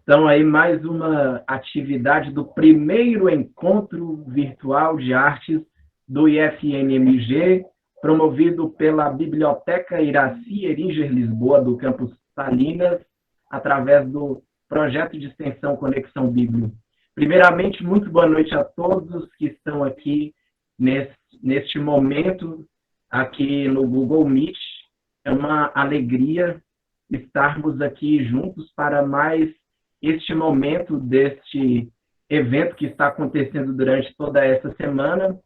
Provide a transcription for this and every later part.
Então, aí mais uma atividade do primeiro encontro virtual de artes do IFNMG, promovido pela Biblioteca Iraci Eringer Lisboa, do campus Salinas, através do projeto de extensão Conexão Bíblia. Primeiramente, muito boa noite a todos que estão aqui neste momento, aqui no Google Meet. É uma alegria estarmos aqui juntos para mais este momento deste evento que está acontecendo durante toda essa semana.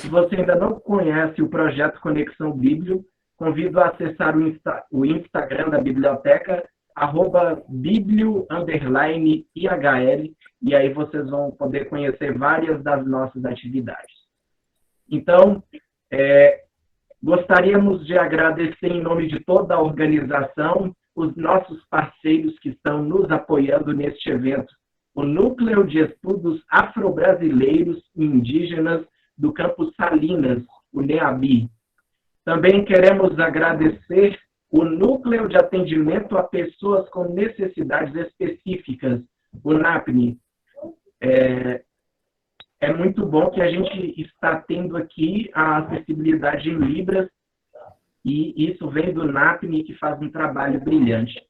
Se você ainda não conhece o projeto Conexão Bíblia, convido a acessar o Instagram da biblioteca, @biblio_IHL, e aí vocês vão poder conhecer várias das nossas atividades. Então, gostaríamos de agradecer em nome de toda a organização, os nossos parceiros que estão nos apoiando neste evento, o Núcleo de Estudos Afro-Brasileiros e Indígenas do campus Salinas, o NEABI. Também queremos agradecer o Núcleo de Atendimento a Pessoas com Necessidades Específicas, o NAPNE. É muito bom que a gente está tendo aqui a acessibilidade em Libras, e isso vem do NAPNE, que faz um trabalho brilhante.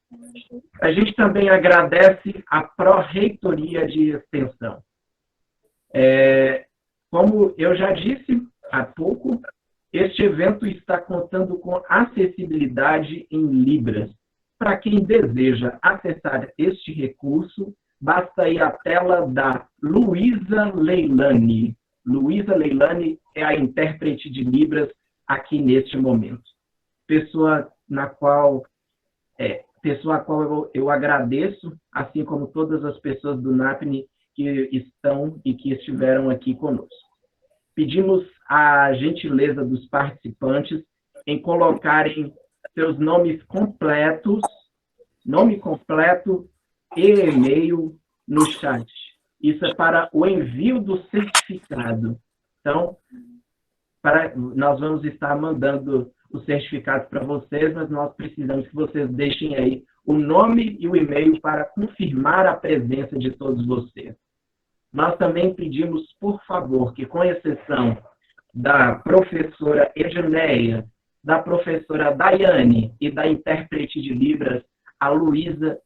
A gente também agradece a Pró-Reitoria de Extensão. Como eu já disse há pouco, este evento está contando com acessibilidade em Libras. Para quem deseja acessar este recurso, basta ir à tela da Luísa Leilani. Luísa Leilani é a intérprete de Libras aqui neste momento. Pessoa a qual eu agradeço, assim como todas as pessoas do NAPNE que estão e que estiveram aqui conosco. Pedimos a gentileza dos participantes em colocarem seus nomes completos, nome completo e e-mail no chat. Isso é para o envio do certificado. Então, nós vamos estar mandando os certificados para vocês, mas nós precisamos que vocês deixem aí o nome e o e-mail para confirmar a presença de todos vocês. Nós também pedimos, por favor, que com exceção da professora Edneia, da professora Daiane e da intérprete de Libras, a Luísa,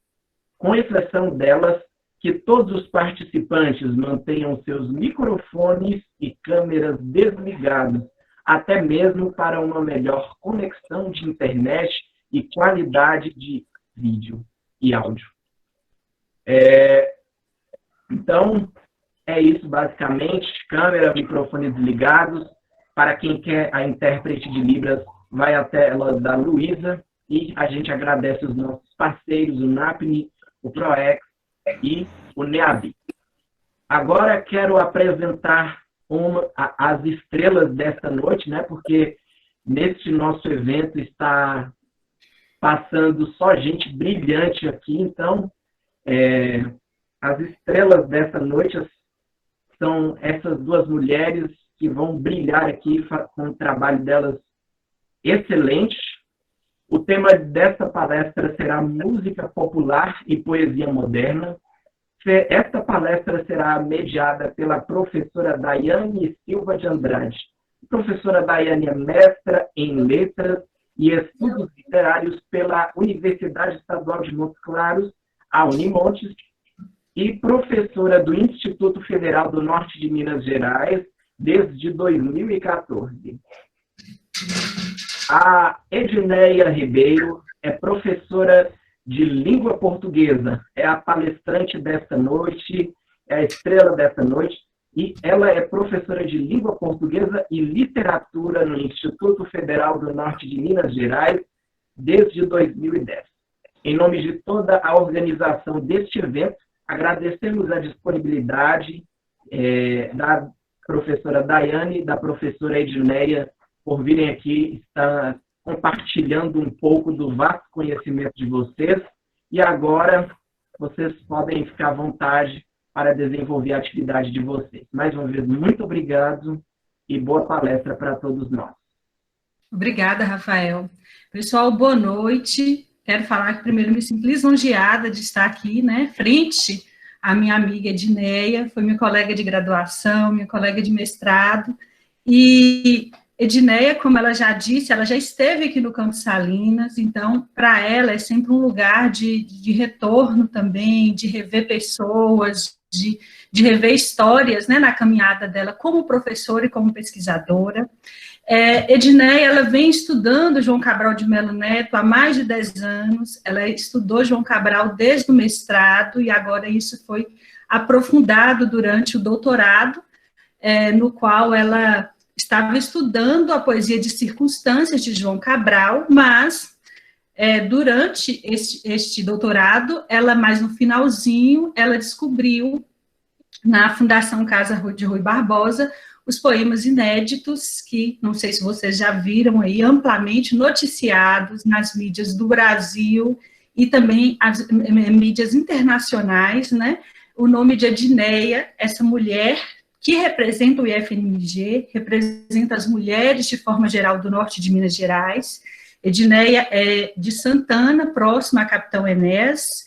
com exceção delas, que todos os participantes mantenham seus microfones e câmeras desligados, até mesmo para uma melhor conexão de internet e qualidade de vídeo e áudio. Então, é isso basicamente, câmera, microfone desligados. Para quem quer a intérprete de Libras, vai à tela da Luísa, e a gente agradece os nossos parceiros, o NAPNE, o PROEX e o NEABI. Agora quero apresentar as estrelas desta noite, né? Porque neste nosso evento está passando só gente brilhante aqui, então as estrelas desta noite são essas duas mulheres que vão brilhar aqui com o trabalho delas excelente. O tema desta palestra será Música Popular e Poesia Moderna. Esta palestra será mediada pela professora Daiane Silva de Andrade. A professora Daiane é mestra em Letras e Estudos Literários pela Universidade Estadual de Montes Claros, a Unimontes, e professora do Instituto Federal do Norte de Minas Gerais desde 2014. A Edneia Ribeiro é professora de língua portuguesa, é a palestrante desta noite, é a estrela desta noite, e ela é professora de língua portuguesa e literatura no Instituto Federal do Norte de Minas Gerais desde 2010. Em nome de toda a organização deste evento, agradecemos a disponibilidade da professora Daiane e da professora Edneia por virem aqui estar compartilhando um pouco do vasto conhecimento de vocês. E agora vocês podem ficar à vontade para desenvolver a atividade de vocês. Mais uma vez, muito obrigado e boa palestra para todos nós. Obrigada, Rafael. Pessoal, boa noite. quero falar que primeiro me sinto lisonjeada de estar aqui, né, frente à minha amiga Edneia, foi minha colega de graduação, minha colega de mestrado, e Edneia, como ela já disse, ela já esteve aqui no Campos Salinas, então, para ela é sempre um lugar de retorno também, de rever pessoas, de rever histórias, né, na caminhada dela como professora e como pesquisadora. Edneia, ela vem estudando João Cabral de Melo Neto há mais de 10 anos, ela estudou João Cabral desde o mestrado, e agora isso foi aprofundado durante o doutorado, no qual ela estava estudando a poesia de circunstâncias de João Cabral, mas durante este doutorado, ela mais no finalzinho, ela descobriu na Fundação Casa de Rui Barbosa os poemas inéditos que, não sei se vocês já viram aí, amplamente noticiados nas mídias do Brasil e também as mídias internacionais, né? O nome de Edneia, essa mulher que representa o IFMG, representa as mulheres de forma geral do norte de Minas Gerais. Edneia é de Santana, próxima a Capitão Enéas,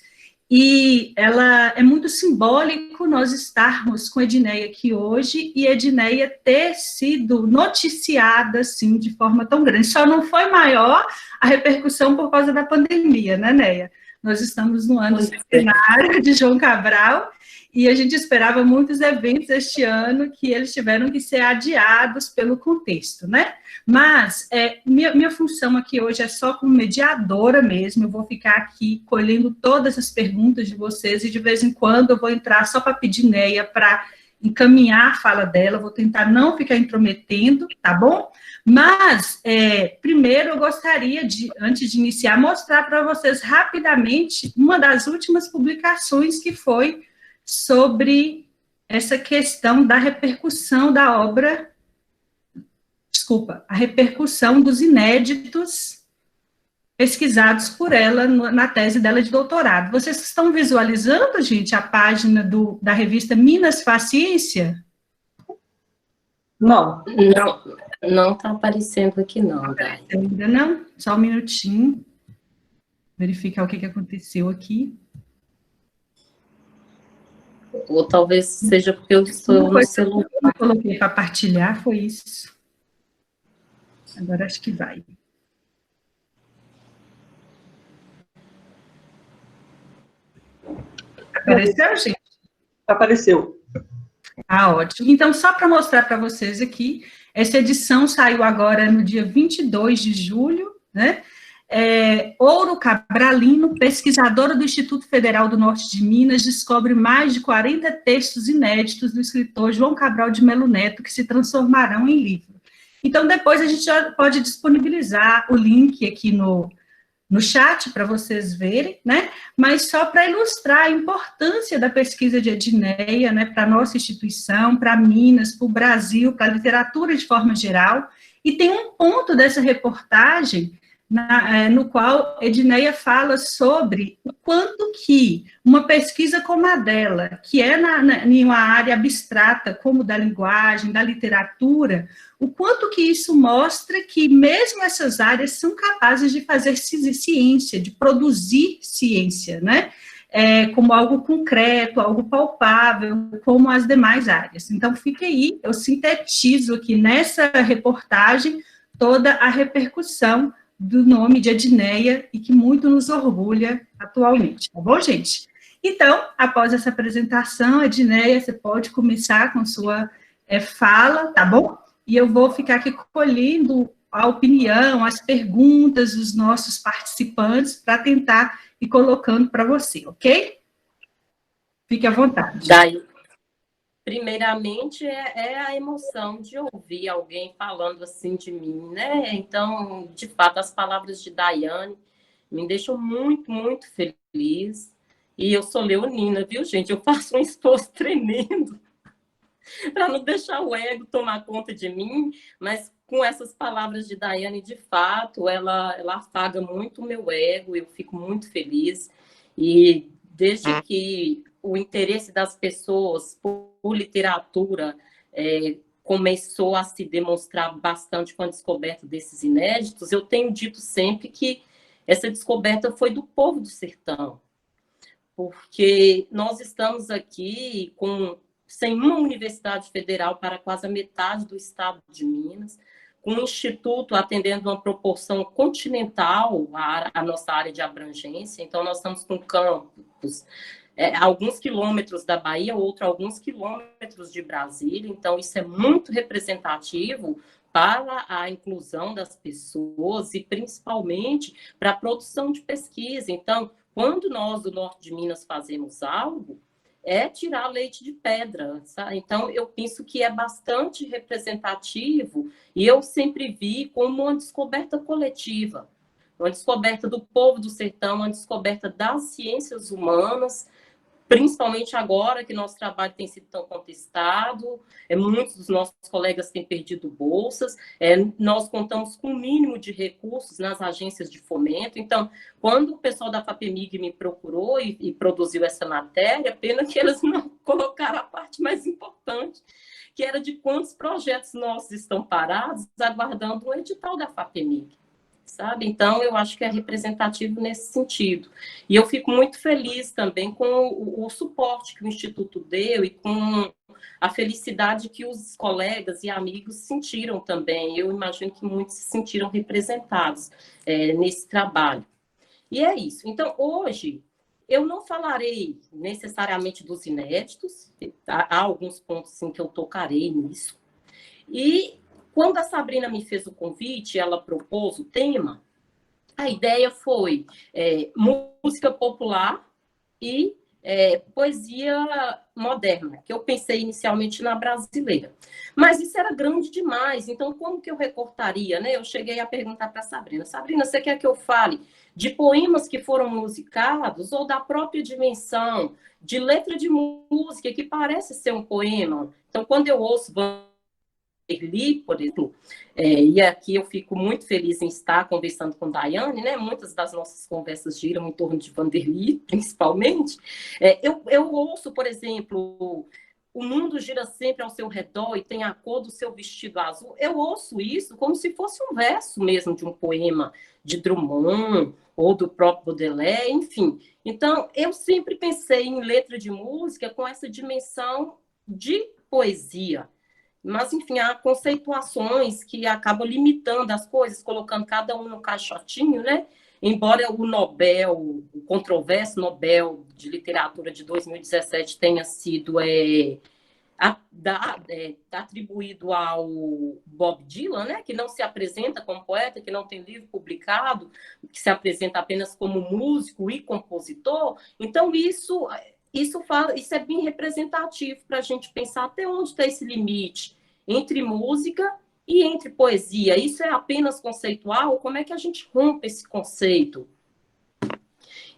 e ela é muito simbólico nós estarmos com Edneia aqui hoje e Edneia ter sido noticiada assim de forma tão grande. Só não foi maior a repercussão por causa da pandemia, né, Neia? Nós estamos no ano centenário de João Cabral e a gente esperava muitos eventos este ano que eles tiveram que ser adiados pelo contexto, né? Mas minha função aqui hoje é só como mediadora mesmo, eu vou ficar aqui colhendo todas as perguntas de vocês e de vez em quando eu vou entrar só para pedir Neia para encaminhar a fala dela, vou tentar não ficar intrometendo, tá bom? Mas, primeiro eu gostaria de, antes de iniciar, mostrar para vocês rapidamente uma das últimas publicações que foi sobre essa questão da repercussão da obra, a repercussão dos inéditos pesquisados por ela na tese dela de doutorado. Vocês estão visualizando, gente, a página da revista Minas Faz Ciência? Não. Não está aparecendo aqui, não, Dai. Ainda não? Só um minutinho. Verificar o que aconteceu aqui. Ou talvez seja porque eu estou no celular. Eu coloquei para partilhar, foi isso. Agora acho que vai. Apareceu, gente? Apareceu. Ah, ótimo. Então, só para mostrar para vocês aqui, essa edição saiu agora no dia 22 de julho, né? Ouro Cabralino, pesquisadora do Instituto Federal do Norte de Minas, descobre mais de 40 textos inéditos do escritor João Cabral de Melo Neto, que se transformarão em livro. Então, depois a gente já pode disponibilizar o link aqui no chat para vocês verem, né? Mas só para ilustrar a importância da pesquisa de Edneia, né, para a nossa instituição, para Minas, para o Brasil, para a literatura de forma geral. E tem um ponto dessa reportagem no qual Edneia fala sobre o quanto que uma pesquisa como a dela, que é em uma área abstrata, como da linguagem, da literatura, o quanto que isso mostra que mesmo essas áreas são capazes de fazer ciência, de produzir ciência, né? Como algo concreto, algo palpável, como as demais áreas. Então, fica aí, eu sintetizo aqui nessa reportagem toda a repercussão do nome de Edneia e que muito nos orgulha atualmente, tá bom, gente? Então, após essa apresentação, Edneia, você pode começar com sua fala, tá bom? E eu vou ficar aqui colhendo a opinião, as perguntas dos nossos participantes para tentar ir colocando para você, ok? Fique à vontade. Daí, primeiramente, é a emoção de ouvir alguém falando assim de mim, né? Então, de fato, as palavras de Daiane me deixam muito, muito feliz. E eu sou leonina, viu, gente? Eu faço um esforço tremendo para não deixar o ego tomar conta de mim, mas com essas palavras de Daiane, de fato, ela afaga muito o meu ego, eu fico muito feliz. E desde que o interesse das pessoas por literatura começou a se demonstrar bastante com a descoberta desses inéditos, eu tenho dito sempre que essa descoberta foi do povo do sertão, porque nós estamos aqui sem uma universidade federal para quase a metade do estado de Minas, com um instituto atendendo uma proporção continental à nossa área de abrangência. Então, nós estamos com campus alguns quilômetros da Bahia, outro alguns quilômetros de Brasília. Então, isso é muito representativo para a inclusão das pessoas e, principalmente, para a produção de pesquisa. Então, quando nós do norte de Minas fazemos algo, é tirar leite de pedra, sabe? Então, eu penso que é bastante representativo e eu sempre vi como uma descoberta coletiva, uma descoberta do povo do sertão, uma descoberta das ciências humanas, principalmente agora que nosso trabalho tem sido tão contestado, muitos dos nossos colegas têm perdido bolsas, nós contamos com um mínimo de recursos nas agências de fomento. Então, quando o pessoal da FAPEMIG me procurou e produziu essa matéria, pena que eles não colocaram a parte mais importante, que era de quantos projetos nossos estão parados, aguardando um edital da FAPEMIG. Sabe? Então, eu acho que é representativo nesse sentido. E eu fico muito feliz também com o suporte que o Instituto deu e com a felicidade que os colegas e amigos sentiram também. Eu imagino que muitos se sentiram representados nesse trabalho. E é isso. Então, hoje, eu não falarei necessariamente dos inéditos, há alguns pontos sim, que eu tocarei nisso. E quando a Sabrina me fez o convite, ela propôs o tema, a ideia foi música popular e poesia moderna, que eu pensei inicialmente na brasileira. Mas isso era grande demais, então como que eu recortaria, né? Eu cheguei a perguntar para a Sabrina, você quer que eu fale de poemas que foram musicados ou da própria dimensão de letra de música que parece ser um poema? Então, quando eu ouço Vanderly, por exemplo, e aqui eu fico muito feliz em estar conversando com Daiane, né? Muitas das nossas conversas giram em torno de Vanderly, principalmente. Eu ouço, por exemplo, o mundo gira sempre ao seu redor e tem a cor do seu vestido azul. Eu ouço isso como se fosse um verso mesmo de um poema de Drummond ou do próprio Baudelaire, enfim. Então, eu sempre pensei em letra de música com essa dimensão de poesia. Mas, enfim, há conceituações que acabam limitando as coisas, colocando cada um no caixotinho, né? Embora o Nobel, o controverso Nobel de Literatura de 2017 tenha sido atribuído ao Bob Dylan, né? Que não se apresenta como poeta, que não tem livro publicado, que se apresenta apenas como músico e compositor. Então, isso é bem representativo para a gente pensar até onde está esse limite entre música e entre poesia. Isso é apenas conceitual? Como é que a gente rompe esse conceito?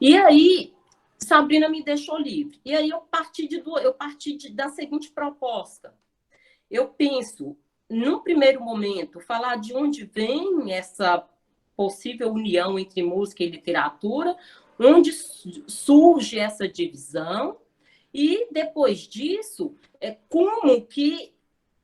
E aí, Sabrina me deixou livre. E aí eu parti da seguinte proposta. Eu penso, num primeiro momento, falar de onde vem essa possível união entre música e literatura, onde surge essa divisão, e depois disso, como que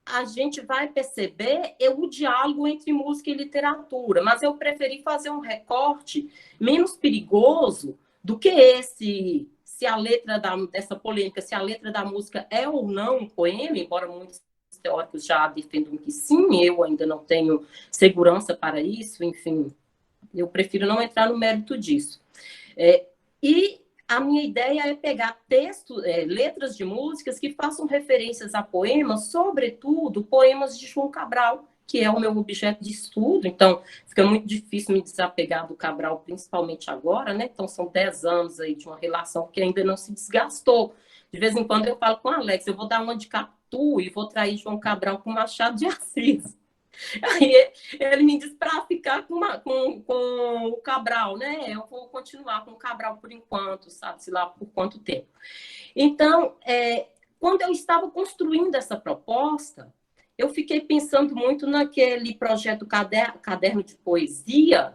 a gente vai perceber o diálogo entre música e literatura. Mas eu preferi fazer um recorte menos perigoso do que esse, se a letra dessa polêmica, se a letra da música é ou não um poema, embora muitos teóricos já defendam que sim, eu ainda não tenho segurança para isso, enfim, eu prefiro não entrar no mérito disso. E a minha ideia é pegar letras de músicas que façam referências a poemas, sobretudo poemas de João Cabral, que é o meu objeto de estudo. Então, fica muito difícil me desapegar do Cabral, principalmente agora, né? Então, são 10 anos aí de uma relação que ainda não se desgastou. De vez em quando eu falo com o Alex, eu vou dar uma de Capitu e vou trair João Cabral com Machado de Assis. Aí ele me disse para ficar com o Cabral, né? Eu vou continuar com o Cabral por enquanto, sabe-se lá por quanto tempo. Então, quando eu estava construindo essa proposta, eu fiquei pensando muito naquele projeto Caderno de Poesia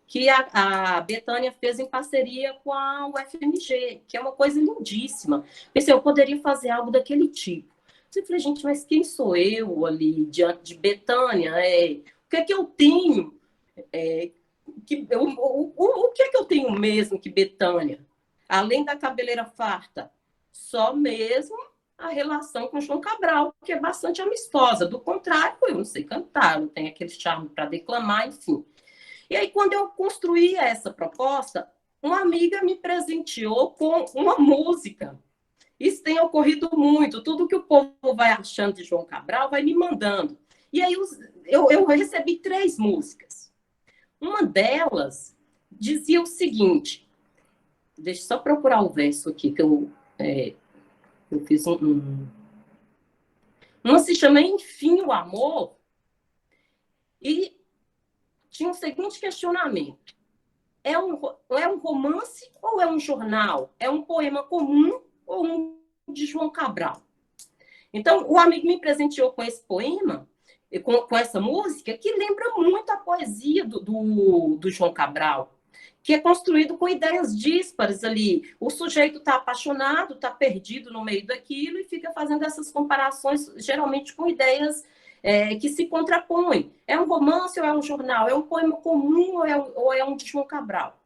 que a Betânia fez em parceria com a UFMG, que é uma coisa lindíssima. Pensei, eu poderia fazer algo daquele tipo. Eu falei, gente, mas quem sou eu ali diante de Betânia? O que é que eu tenho o que é que eu tenho mesmo que Bethânia? Além da cabeleira farta, só mesmo a relação com João Cabral, que é bastante amistosa. Do contrário, eu não sei cantar, não tenho aquele charme para declamar, enfim. E aí, quando eu construí essa proposta, uma amiga me presenteou com uma música. Isso tem ocorrido muito. Tudo que o povo vai achando de João Cabral vai me mandando. E aí eu recebi 3 músicas. Uma delas dizia o seguinte, deixa eu só procurar o verso aqui, que eu fiz uma se chama Enfim o Amor, e tinha o seguinte questionamento. É um romance ou é um jornal? É um poema comum ou um de João Cabral? Então, o amigo me presenteou com esse poema, com essa música, que lembra muito a poesia do João Cabral, que é construído com ideias díspares ali. O sujeito está apaixonado, está perdido no meio daquilo e fica fazendo essas comparações, geralmente com ideias que se contrapõem. É um romance ou é um jornal? É um poema comum ou é um de João Cabral?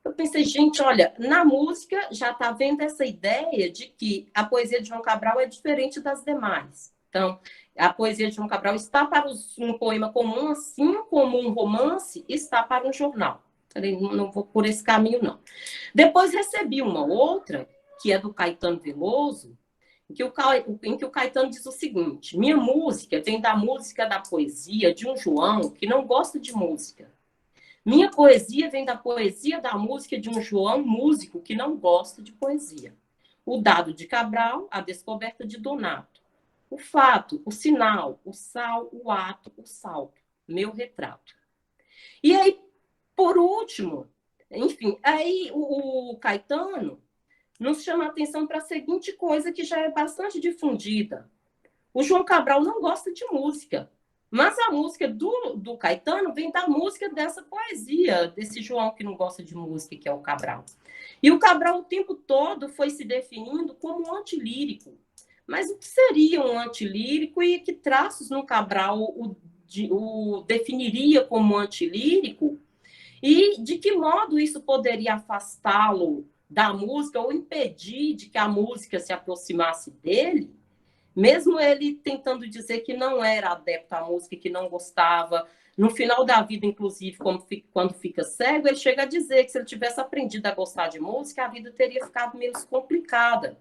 Eu pensei, gente, olha, na música já está vendo essa ideia de que a poesia de João Cabral é diferente das demais. Então, a poesia de João Cabral está para um poema comum, assim como um romance está para um jornal. Falei, não vou por esse caminho, não. Depois recebi uma outra, que é do Caetano Veloso, em que o Caetano diz o seguinte: minha música vem da música da poesia de um João que não gosta de música. Minha poesia vem da poesia da música de um João músico que não gosta de poesia. O dado de Cabral, a descoberta de Donato. O fato, o sinal, o sal, o ato, o salto. Meu retrato. E aí, por último, enfim, aí o Caetano nos chama a atenção para a seguinte coisa que já é bastante difundida. O João Cabral não gosta de música, mas a música do Caetano vem da música dessa poesia, desse João que não gosta de música, que é o Cabral. E o Cabral o tempo todo foi se definindo como um antilírico. Mas o que seria um antilírico e que traços no Cabral o definiria como antilírico? E de que modo isso poderia afastá-lo da música ou impedir de que a música se aproximasse dele? Mesmo ele tentando dizer que não era adepto à música, que não gostava, no final da vida, inclusive, quando fica cego, ele chega a dizer que se ele tivesse aprendido a gostar de música, a vida teria ficado menos complicada.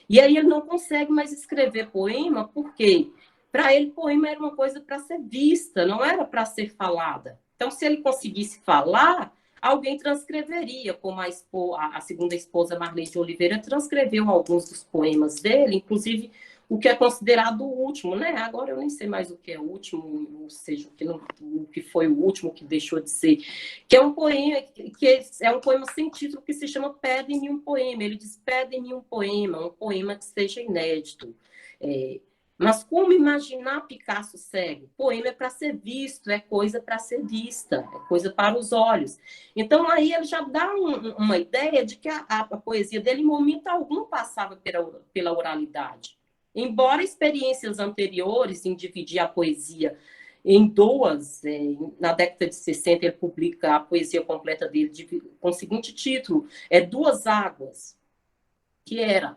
E aí ele não consegue mais escrever poema, porque para ele poema era uma coisa para ser vista, não era para ser falada. Então, se ele conseguisse falar, alguém transcreveria, como a segunda esposa, Marlene de Oliveira, transcreveu alguns dos poemas dele, inclusive o que é considerado o último, né? Agora eu nem sei mais o que é o último, ou seja, o que foi o último que deixou de ser, que é um poema, que é um poema sem título, que se chama Pede-me um Poema. Ele diz, pede-me um poema que seja inédito. Mas como imaginar Picasso cego? Poema é para ser visto, é coisa para ser vista, é coisa para os olhos. Então, aí ele já dá uma ideia de que a poesia dele, em momento algum, passava pela oralidade. Embora experiências anteriores em dividir a poesia em duas, na década de 60 ele publica a poesia completa dele com o seguinte título, Duas Águas, que era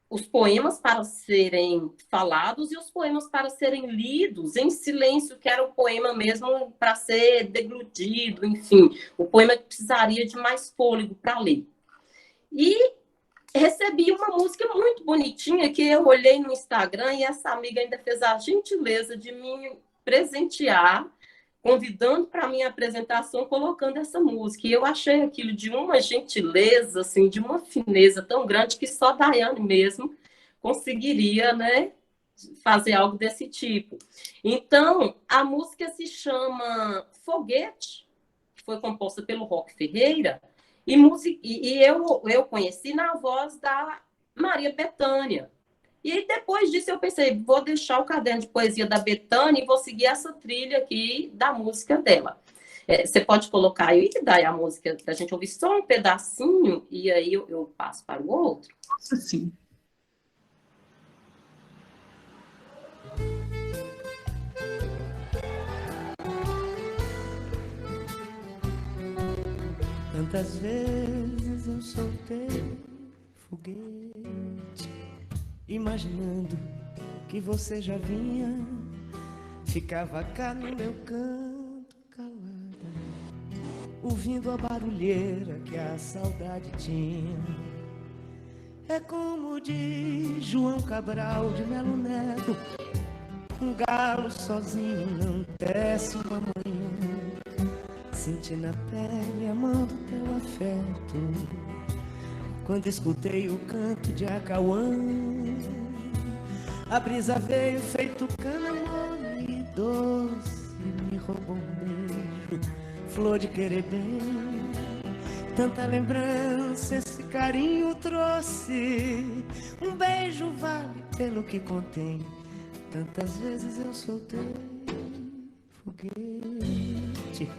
os poemas para serem falados e os poemas para serem lidos em silêncio, que era o poema mesmo para ser deglutido, enfim, o poema que precisaria de mais fôlego para ler. E recebi uma música muito bonitinha que eu olhei no Instagram e essa amiga ainda fez a gentileza de me presentear, convidando para a minha apresentação, colocando essa música. E eu achei aquilo de uma gentileza, assim, de uma fineza tão grande que só Daiane mesmo conseguiria, né, fazer algo desse tipo. Então, a música se chama Foguete, foi composta pelo Roque Ferreira, e eu conheci na voz da Maria Bethânia. E depois disso eu pensei, vou deixar o caderno de poesia da Bethânia e vou seguir essa trilha aqui da música dela. Você pode colocar aí, Day, a música para a gente ouvir só um pedacinho e aí eu passo para o outro? Sim. Tantas vezes eu soltei foguete, imaginando que você já vinha, ficava cá no meu canto calada, ouvindo a barulheira que a saudade tinha. É como diz João Cabral de Melo Neto, um galo sozinho não tece uma manhã. Senti na pele a mão do teu afeto, quando escutei o canto de Acauã. A brisa veio feito cana mole e doce, me roubou um beijo, flor de querer bem. Tanta lembrança esse carinho trouxe, um beijo vale pelo que contém. Tantas vezes eu soltei foguete,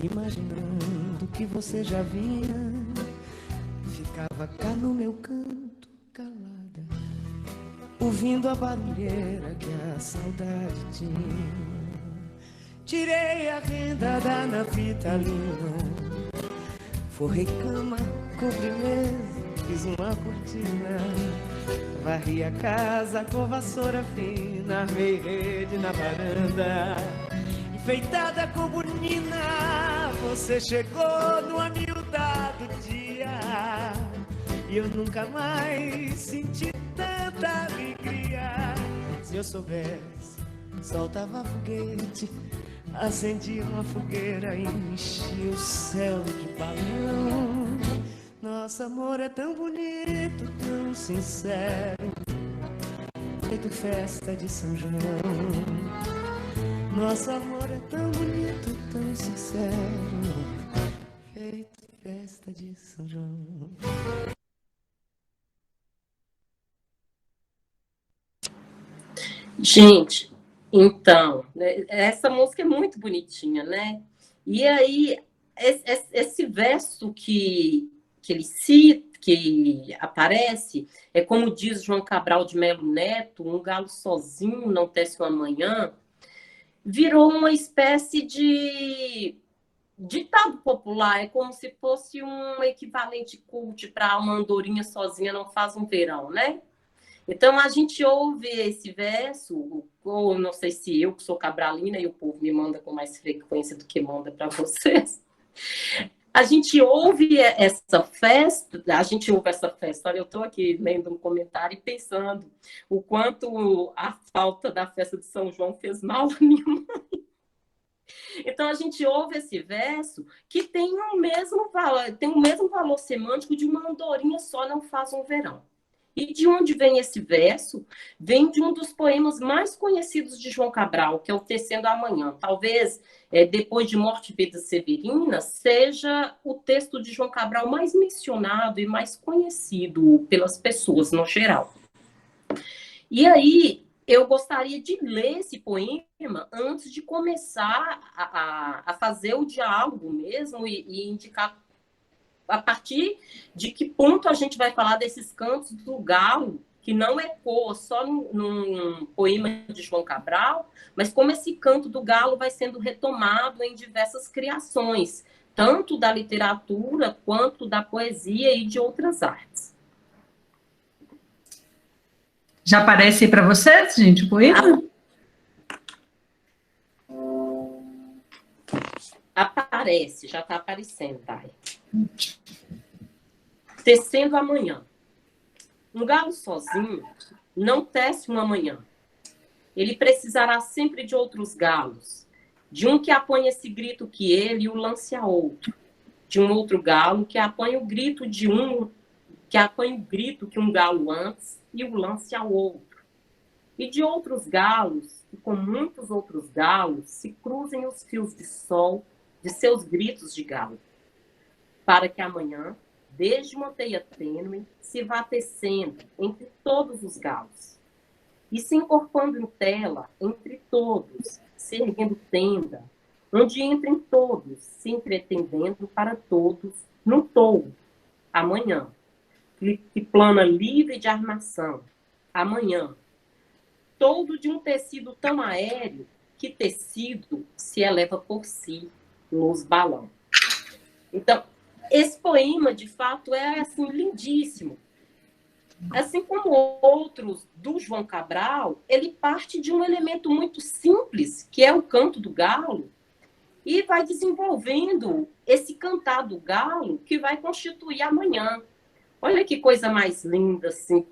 imaginando que você já vinha, ficava cá no meu canto calada, ouvindo a barulheira que a saudade tinha. Tirei a renda da nafitalina, forrei cama, cobri mesa, fiz uma cortina, varri a casa com vassoura fina, armei rede na varanda, enfeitada com bonina. Você chegou no amiudado dia e eu nunca mais senti tanta alegria. Se eu soubesse, soltava foguete, acendia uma fogueira e enchia o céu de balão. Nosso amor é tão bonito, tão sincero, feito festa de São João. Nosso amor é tão bonito, tão sincero, feito festa de São João. Gente, então, né, essa música é muito bonitinha, né? E aí, esse verso que ele cita, que aparece, é como diz João Cabral de Melo Neto, um galo sozinho não tece uma manhã, virou uma espécie de ditado popular, é como se fosse um equivalente cult para uma andorinha sozinha não faz um verão, né? Então, a gente ouve esse verso, ou não sei se eu, que sou cabralina, e o povo me manda com mais frequência do que manda para vocês. A gente ouve essa festa, olha, eu estou aqui lendo um comentário e pensando o quanto a falta da festa de São João fez mal a minha mãe. Então, a gente ouve esse verso que tem o mesmo valor semântico de uma andorinha só não faz um verão. E de onde vem esse verso? Vem de um dos poemas mais conhecidos de João Cabral, que é o Tecendo Amanhã. Talvez, depois de Morte e Vida Severina, seja o texto de João Cabral mais mencionado e mais conhecido pelas pessoas no geral. E aí, eu gostaria de ler esse poema antes de começar a fazer o diálogo mesmo e indicar a partir de que ponto a gente vai falar desses cantos do galo, que não ecoa só num poema de João Cabral, mas como esse canto do galo vai sendo retomado em diversas criações, tanto da literatura quanto da poesia e de outras artes. Já aparece aí para vocês, gente, o poema? Aparece, já está aparecendo, Thay. Tecendo amanhã. Um galo sozinho não tece uma manhã. Ele precisará sempre de outros galos, de um que apanhe esse grito que ele e o lance a outro, de um outro galo que apanhe o grito que um galo antes e o lance ao outro, e de outros galos que com muitos outros galos se cruzem os fios de sol de seus gritos de galo, para que amanhã, desde uma teia tênue, se vá tecendo entre todos os galos, e se encorpando em tela entre todos, se erguendo tenda, onde entrem todos, se entretendendo para todos, num touro, amanhã, que plana livre de armação, amanhã, todo de um tecido tão aéreo, que tecido se eleva por si nos balão. Então, esse poema, de fato, é assim, lindíssimo. Assim como outros do João Cabral, ele parte de um elemento muito simples, que é o canto do galo, e vai desenvolvendo esse cantar do galo que vai constituir a manhã. Olha que coisa mais linda, assim,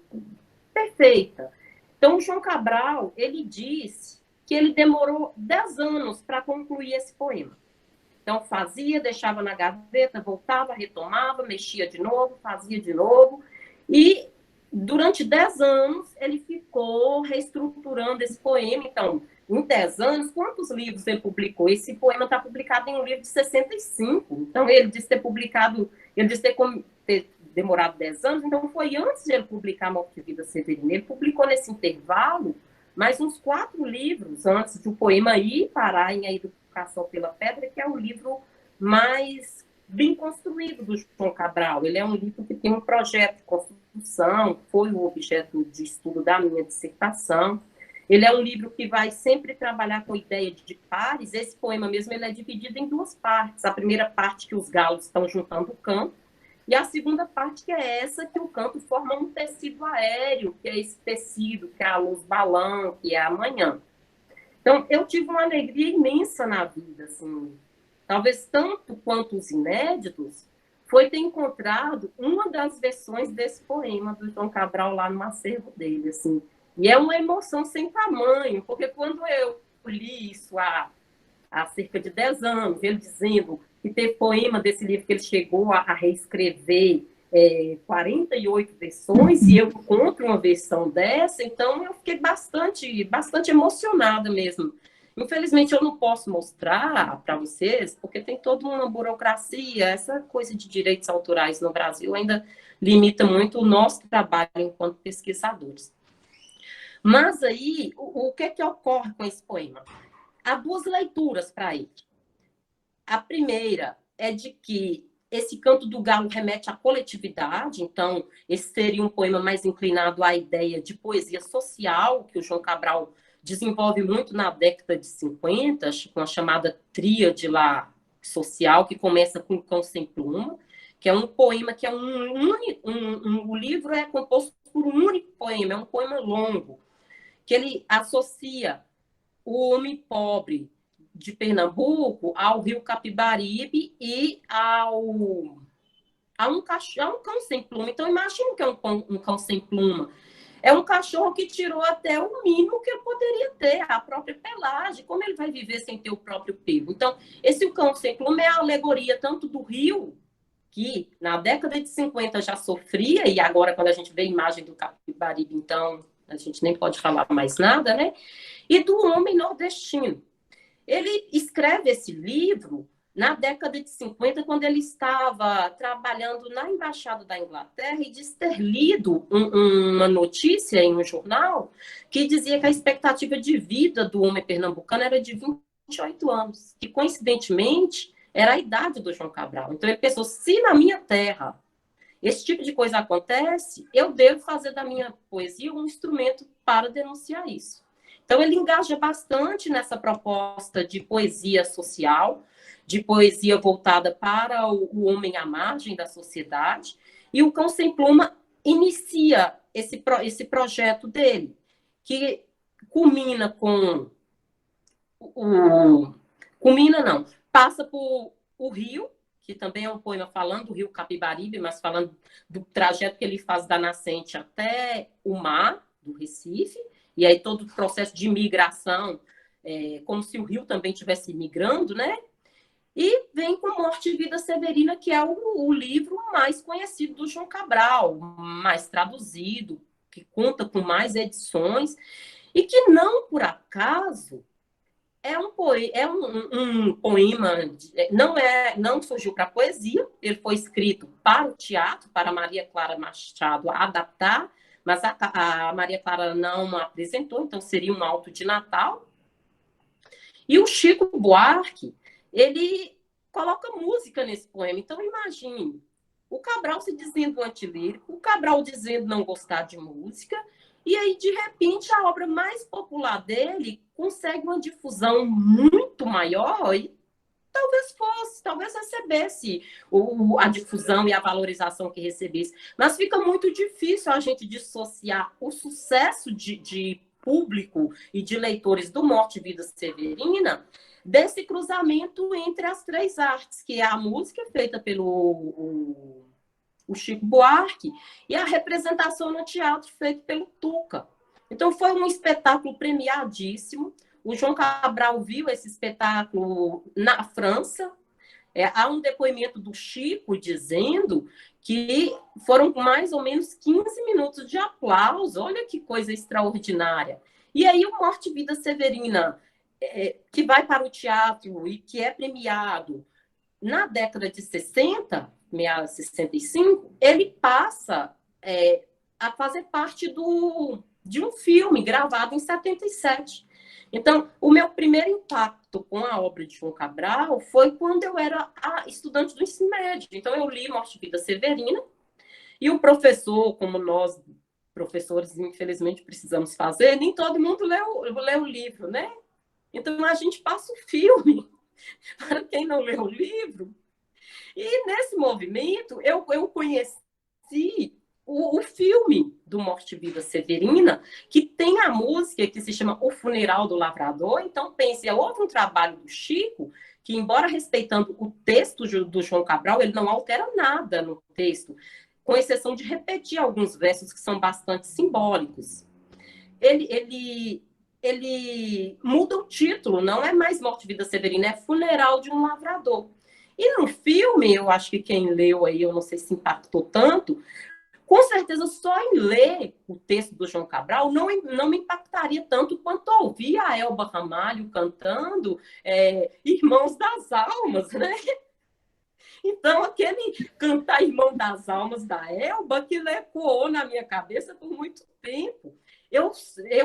perfeita. Então, o João Cabral, ele diz que ele demorou 10 anos para concluir esse poema. Então, fazia, deixava na gaveta, voltava, retomava, mexia de novo, fazia de novo. E, durante 10 anos, ele ficou reestruturando esse poema. Então, em 10 anos, quantos livros ele publicou? Esse poema está publicado em um livro de 65. Então, ele disse ter publicado, ele disse ter demorado 10 anos, então foi antes de ele publicar Morte e Vida Severina. Ele publicou nesse intervalo mais uns 4 livros antes do poema ir parar em A Educação pela Pedra, que é o livro mais bem construído do João Cabral. Ele é um livro que tem um projeto de construção, foi o objeto de estudo da minha dissertação. Ele é um livro que vai sempre trabalhar com a ideia de pares. Esse poema mesmo ele é dividido em 2 partes. A primeira parte que os galos estão juntando o canto, e a segunda parte que é essa, que o canto forma um tecido aéreo, que é esse tecido, que é a luz balão, que é a manhã. Então, eu tive uma alegria imensa na vida, assim, talvez tanto quanto os inéditos, foi ter encontrado uma das versões desse poema do João Cabral lá no acervo dele, assim. E é uma emoção sem tamanho, porque quando eu li isso há cerca de 10 anos, ele dizendo que teve poema desse livro que ele chegou a reescrever 48 versões, e eu encontro uma versão dessa, então eu fiquei bastante emocionada mesmo. Infelizmente, eu não posso mostrar para vocês, porque tem toda uma burocracia, essa coisa de direitos autorais no Brasil ainda limita muito o nosso trabalho enquanto pesquisadores. Mas aí, o que ocorre com esse poema? Há 2 leituras para ele. A primeira é de que esse canto do galo remete à coletividade, então esse seria um poema mais inclinado à ideia de poesia social, que o João Cabral desenvolve muito na década de 50, com a chamada tríade lá social, que começa com o Cão Sem Pluma, que é um poema que é o livro é composto por um único poema, é um poema longo, que ele associa o homem pobre de Pernambuco ao rio Capibaribe e a um cão sem pluma. Então, imagina que é um cão sem pluma. É um cachorro que tirou até o mínimo que ele poderia ter, a própria pelagem. Como ele vai viver sem ter o próprio pelo? Então, esse cão sem pluma é a alegoria tanto do rio, que na década de 50 já sofria, e agora, quando a gente vê a imagem do Capibaribe, então, a gente nem pode falar mais nada, né? E do homem nordestino. Ele escreve esse livro na década de 50, quando ele estava trabalhando na Embaixada da Inglaterra e diz ter lido uma notícia em um jornal que dizia que a expectativa de vida do homem pernambucano era de 28 anos, que coincidentemente era a idade do João Cabral. Então ele pensou, se na minha terra esse tipo de coisa acontece, eu devo fazer da minha poesia um instrumento para denunciar isso. Então, ele engaja bastante nessa proposta de poesia social, de poesia voltada para o homem à margem da sociedade, e o Cão Sem Pluma inicia esse projeto dele, que culmina com... passa por o rio, que também é um poema falando do rio Capibaribe, mas falando do trajeto que ele faz da nascente até o mar do Recife, e aí todo o processo de migração, como se o rio também estivesse migrando, né? E vem com Morte e Vida Severina, que é o livro mais conhecido do João Cabral, mais traduzido, que conta com mais edições, e que não por acaso é um poema, não surgiu para poesia, ele foi escrito para o teatro, para Maria Clara Machado adaptar, mas a Maria Clara não apresentou, então seria um auto de Natal. E o Chico Buarque, ele coloca música nesse poema. Então, imagine, o Cabral se dizendo antilírico, o Cabral dizendo não gostar de música, e aí, de repente, a obra mais popular dele consegue uma difusão muito maior, e talvez fosse, talvez recebesse a difusão e a valorização que recebesse. Mas fica muito difícil a gente dissociar o sucesso de público e de leitores do Morte e Vida Severina desse cruzamento entre as três artes, que é a música feita pelo o Chico Buarque e a representação no teatro feita pelo Tuca. Então, foi um espetáculo premiadíssimo. O João Cabral viu esse espetáculo na França. Há um depoimento do Chico dizendo que foram mais ou menos 15 minutos de aplauso. Olha que coisa extraordinária. E aí, o Morte e Vida Severina, que vai para o teatro e que é premiado na década de 60, 65, ele passa a fazer parte de um filme gravado em 77. Então, o meu primeiro impacto com a obra de João Cabral foi quando eu era estudante do ensino médio. Então, eu li Morte e Vida Severina, e o professor, como nós, professores, infelizmente, precisamos fazer, nem todo mundo lê o livro, né? Então, a gente passa o filme para quem não lê o livro. E nesse movimento, eu conheci o filme do Morte e Vida Severina, que tem a música que se chama O Funeral do Lavrador. Então, pense, houve um trabalho do Chico que, embora respeitando o texto do João Cabral, ele não altera nada no texto, com exceção de repetir alguns versos que são bastante simbólicos. Ele muda o título, não é mais Morte e Vida Severina, é Funeral de um Lavrador. E no filme, eu acho que quem leu aí, eu não sei se impactou tanto, com certeza só em ler o texto do João Cabral não me impactaria tanto quanto ouvir a Elba Ramalho cantando Irmãos das Almas, né? Então, aquele cantar Irmão das Almas da Elba que ecoou na minha cabeça por muito tempo. Eu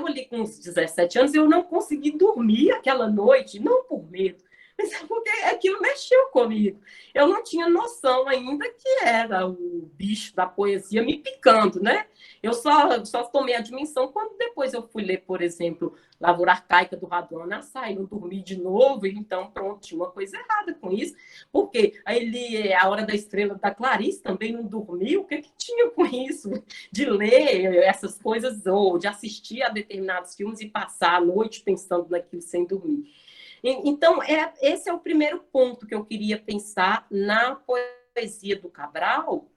ali com uns 17 anos, eu não consegui dormir aquela noite, não por medo, mas porque aquilo mexeu comigo. Eu não tinha noção ainda que era o bicho da poesia me picando, né? Eu só tomei a dimensão quando depois eu fui ler, por exemplo, Lavoura Arcaica do Raduan Assá, e não dormi de novo, e então, pronto, tinha uma coisa errada com isso, porque aí li A Hora da Estrela da Clarice, também não dormi, o que tinha com isso? De ler essas coisas, ou de assistir a determinados filmes e passar a noite pensando naquilo sem dormir. Então, esse é o primeiro ponto que eu queria pensar na poesia do Cabral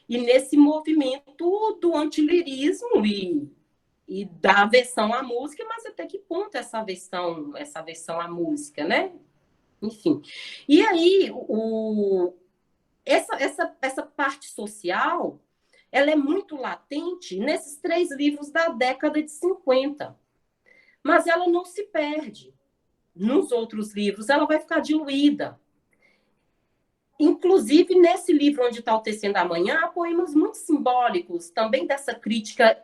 e nesse movimento do antilirismo e da aversão à música, mas até que ponto essa aversão à música, né? Enfim. E aí, essa parte social, ela é muito latente nesses 3 livros da década de 50, mas ela não se perde. Nos outros livros, ela vai ficar diluída. Inclusive, nesse livro Onde Está o Tecendo Amanhã, há poemas muito simbólicos, também dessa crítica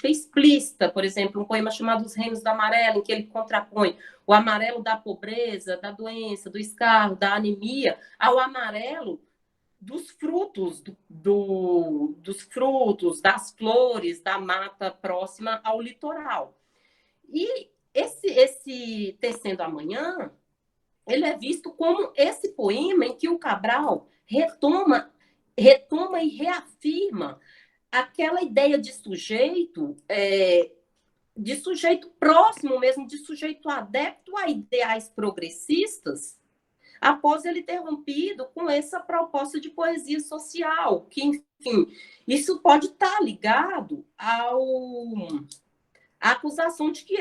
explícita. Por exemplo, um poema chamado Os Reinos do Amarelo, em que ele contrapõe o amarelo da pobreza, da doença, do escarro, da anemia, ao amarelo dos frutos, dos frutos, das flores, da mata próxima ao litoral. E esse Tecendo Amanhã, ele é visto como esse poema em que o Cabral retoma e reafirma aquela ideia de sujeito próximo mesmo, de sujeito adepto a ideais progressistas, após ele ter rompido com essa proposta de poesia social, que, enfim, isso pode estar ligado à acusação de que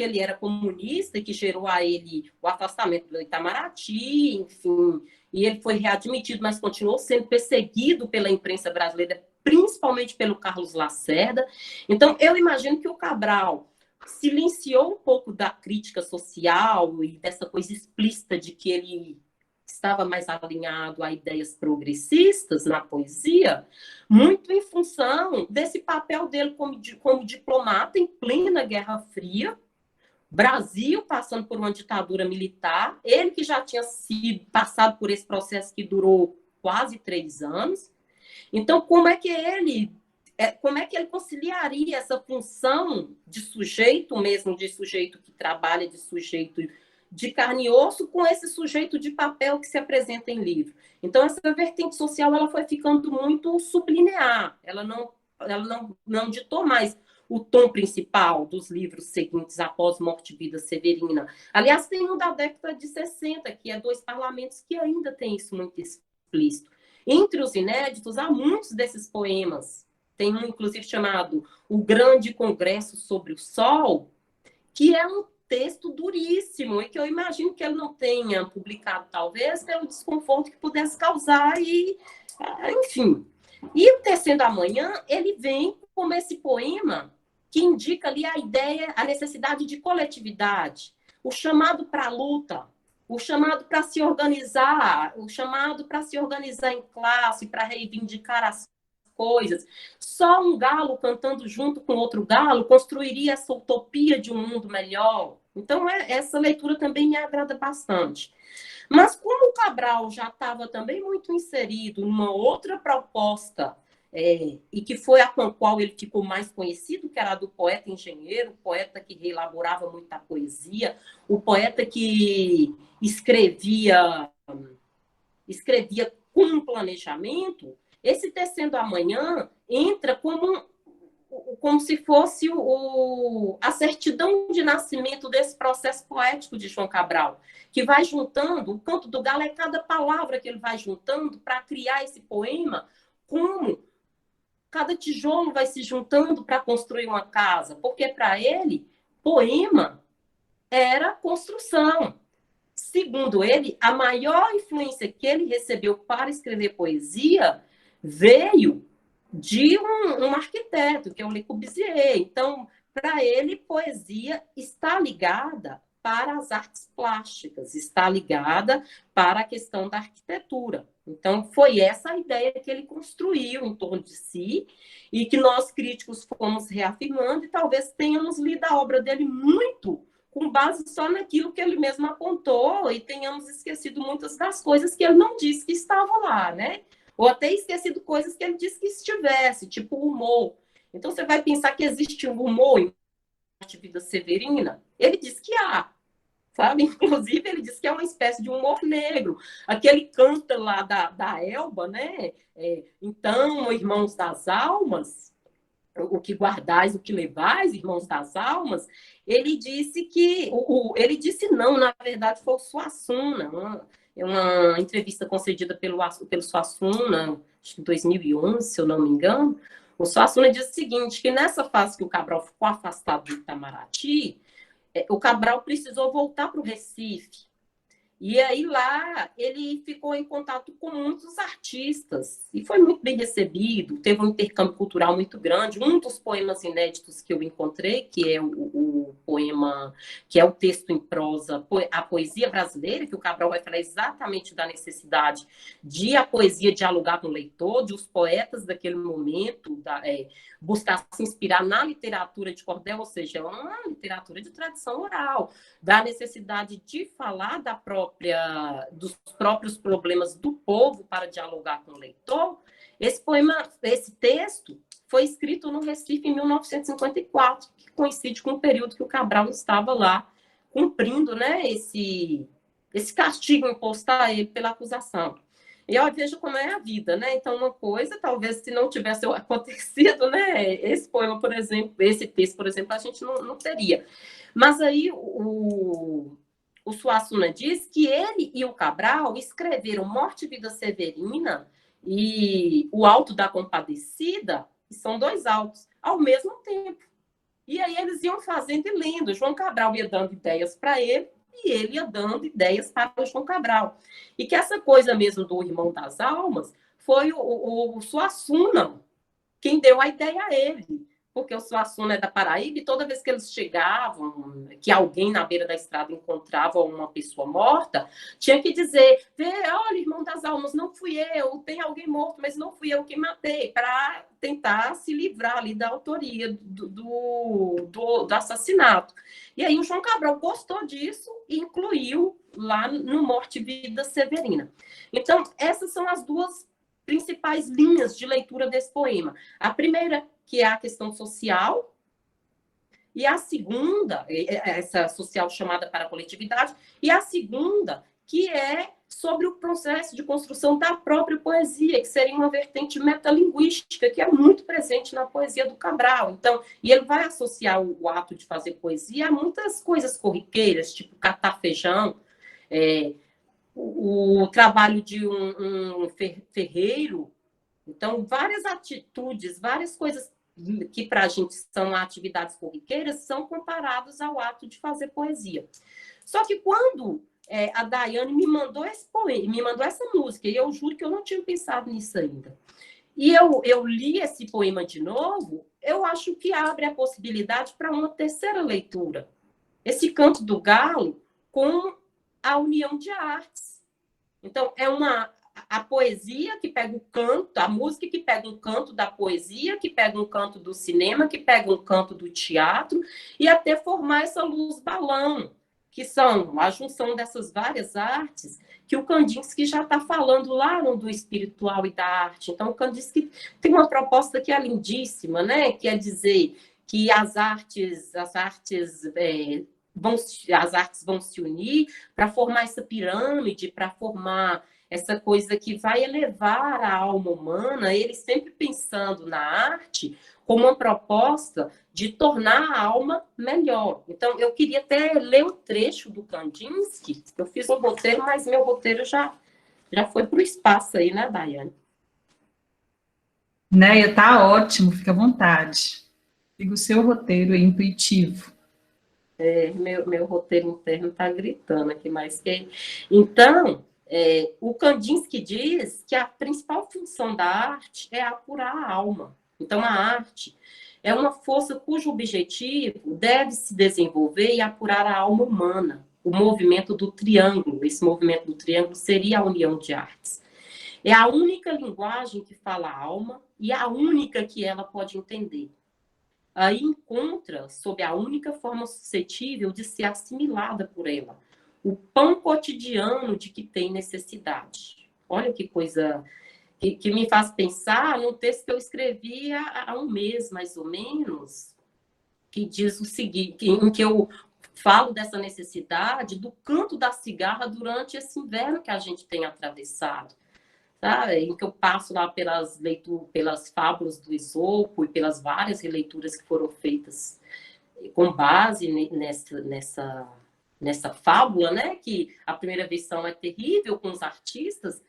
ele era comunista e que gerou a ele o afastamento do Itamaraty, enfim, e ele foi readmitido, mas continuou sendo perseguido pela imprensa brasileira, principalmente pelo Carlos Lacerda. Então, eu imagino que o Cabral silenciou um pouco da crítica social e dessa coisa explícita de que ele estava mais alinhado a ideias progressistas na poesia, muito em função desse papel dele como diplomata em plena Guerra Fria, Brasil passando por uma ditadura militar, ele que já tinha passado por esse processo que durou quase 3 anos. Então, como é que ele conciliaria essa função de sujeito mesmo, de sujeito que trabalha, de sujeito de carne e osso com esse sujeito de papel que se apresenta em livro. Então, essa vertente social ela foi ficando muito sublinear, ela não ditou mais o tom principal dos livros seguintes após Morte e Vida Severina. Aliás, tem um da década de 60, que é Dois Parlamentos, que ainda tem isso muito explícito. Entre os inéditos, há muitos desses poemas. Tem um, inclusive, chamado O Grande Congresso sobre o Sol, que é um texto duríssimo e que eu imagino que ele não tenha publicado, talvez, pelo desconforto que pudesse causar e, enfim. E o Tecendo Amanhã, ele vem como esse poema que indica ali a ideia, a necessidade de coletividade, o chamado para a luta, o chamado para se organizar, o chamado para se organizar em classe, para reivindicar as coisas. Só um galo cantando junto com outro galo construiria essa utopia de um mundo melhor. Então, essa leitura também me agrada bastante. Mas como o Cabral já estava também muito inserido numa outra proposta, e que foi a com a qual ele ficou mais conhecido, que era a do poeta engenheiro, o poeta que reelaborava muita poesia, o poeta que escrevia com um planejamento, esse Tecendo Amanhã entra como se fosse a certidão de nascimento desse processo poético de João Cabral, que vai juntando, o Canto do Galo é cada palavra que ele vai juntando para criar esse poema, como cada tijolo vai se juntando para construir uma casa, porque para ele, poema era construção. Segundo ele, a maior influência que ele recebeu para escrever poesia veio de um arquiteto, que é o Le Corbusier. Então, para ele, poesia está ligada para as artes plásticas, está ligada para a questão da arquitetura. Então, foi essa a ideia que ele construiu em torno de si e que nós, críticos, fomos reafirmando e talvez tenhamos lido a obra dele muito com base só naquilo que ele mesmo apontou e tenhamos esquecido muitas das coisas que ele não disse que estavam lá, né? Ou até esquecido coisas que ele disse que estivesse, tipo o humor. Então, você vai pensar que existe um humor em Morte e Vida Severina? Ele diz que há, sabe? Inclusive, ele diz que é uma espécie de humor negro. Aquele canto lá da Elba, né? Então, irmãos das almas, o que guardais, o que levais, irmãos das almas, ele disse que... ele disse não, na verdade, foi o Suassuna, uma entrevista concedida pelo Suassuna, acho que em 2011, se eu não me engano. O Suassuna diz o seguinte, que nessa fase que o Cabral ficou afastado do Itamaraty, o Cabral precisou voltar para o Recife. E aí lá ele ficou em contato com muitos artistas e foi muito bem recebido, teve um intercâmbio cultural muito grande. Um dos poemas inéditos que eu encontrei, que é o poema, que é o texto em prosa, a poesia brasileira, que o Cabral vai falar exatamente da necessidade de a poesia dialogar com o leitor, de os poetas daquele momento buscar se inspirar na literatura de cordel, ou seja, uma literatura de tradição oral, da necessidade de falar dos próprios problemas do povo para dialogar com o leitor. Esse poema, esse texto, foi escrito no Recife em 1954, que coincide com o período que o Cabral estava lá cumprindo, né, esse castigo imposto a ele pela acusação. E eu vejo como é a vida, né? Então, uma coisa, talvez, se não tivesse acontecido, né, esse poema, por exemplo, esse texto, por exemplo, a gente não teria. Mas aí o Suassuna diz que ele e o Cabral escreveram Morte e Vida Severina e O Alto da Compadecida, que são dois autos, ao mesmo tempo. E aí eles iam fazendo e lendo. João Cabral ia dando ideias para ele e ele ia dando ideias para o João Cabral. E que essa coisa mesmo do Irmão das Almas foi o Suassuna quem deu a ideia a ele. Porque o Suassuna é da Paraíba e toda vez que eles chegavam, que alguém na beira da estrada encontrava uma pessoa morta, tinha que dizer, olha, Irmão das Almas, não fui eu, tem alguém morto, mas não fui eu que matei, para tentar se livrar ali da autoria do assassinato. E aí o João Cabral gostou disso e incluiu lá no Morte e Vida Severina. Então, essas são as duas principais linhas de leitura desse poema. A primeira, que é a questão social, E a segunda, essa social chamada para a coletividade, e a segunda, que é sobre o processo de construção da própria poesia, que seria uma vertente metalinguística, que é muito presente na poesia do Cabral. Então, e ele vai associar o ato de fazer poesia a muitas coisas corriqueiras, tipo catar feijão, o trabalho de um ferreiro. Então, várias atitudes, várias coisas que para a gente são atividades corriqueiras são comparadas ao ato de fazer poesia. Só que quando a Daiane me mandou esse poema, me mandou essa música, e eu juro que eu não tinha pensado nisso ainda. E eu li esse poema de novo, eu acho que abre a possibilidade para uma terceira leitura. Esse Canto do Galo com a união de artes. Então, a poesia que pega o canto, a música que pega um canto da poesia, que pega um canto do cinema, que pega um canto do teatro, e até formar essa luz-balão, que são a junção dessas várias artes, que o Kandinsky já está falando lá no do espiritual e da arte. Então, o Kandinsky tem uma proposta que é lindíssima, né? Que é dizer que as artes vão se unir para formar essa pirâmide, para formar essa coisa que vai elevar a alma humana, ele sempre pensando na arte como uma proposta de tornar a alma melhor. Então, eu queria até ler um trecho do Kandinsky. Eu fiz um roteiro, mas meu roteiro já foi para o espaço aí, né, Daiane? Neia, tá ótimo, fica à vontade. Siga o seu roteiro, é intuitivo. Meu roteiro interno está gritando aqui mais que... Então, o Kandinsky diz que a principal função da arte é apurar a alma. Então, a arte é uma força cujo objetivo deve se desenvolver e apurar a alma humana, o movimento do triângulo. Esse movimento do triângulo seria a união de artes. É a única linguagem que fala a alma e a única que ela pode entender. Aí encontra, sob a única forma suscetível de ser assimilada por ela, o pão cotidiano de que tem necessidade. Olha que coisa que me faz pensar num texto que eu escrevi há um mês, mais ou menos, que diz o seguinte, em que eu falo dessa necessidade do canto da cigarra durante esse inverno que a gente tem atravessado. Tá? Em que eu passo lá pelas fábulas do Esopo e pelas várias releituras que foram feitas com base nessa fábula, né? Que a primeira versão é terrível com os artistas,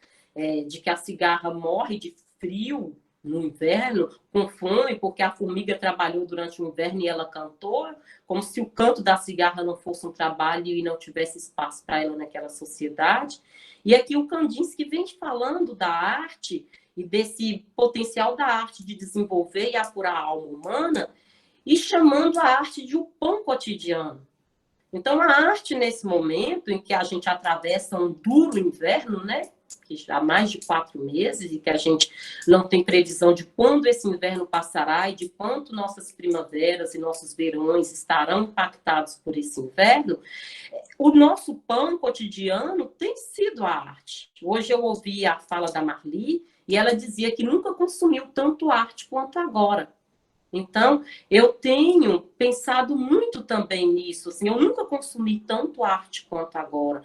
de que a cigarra morre de frio no inverno, com fome, porque a formiga trabalhou durante o inverno e ela cantou, como se o canto da cigarra não fosse um trabalho e não tivesse espaço para ela naquela sociedade. E aqui o Kandinsky vem falando da arte e desse potencial da arte de desenvolver e apurar a alma humana e chamando a arte de o pão cotidiano. Então, a arte, nesse momento em que a gente atravessa um duro inverno, né? Que já há mais de 4 meses e que a gente não tem previsão de quando esse inverno passará e de quanto nossas primaveras e nossos verões estarão impactados por esse inverno, o nosso pão cotidiano tem sido a arte. Hoje eu ouvi a fala da Marli e ela dizia que nunca consumiu tanto arte quanto agora. Então, eu tenho pensado muito também nisso, assim, eu nunca consumi tanto arte quanto agora.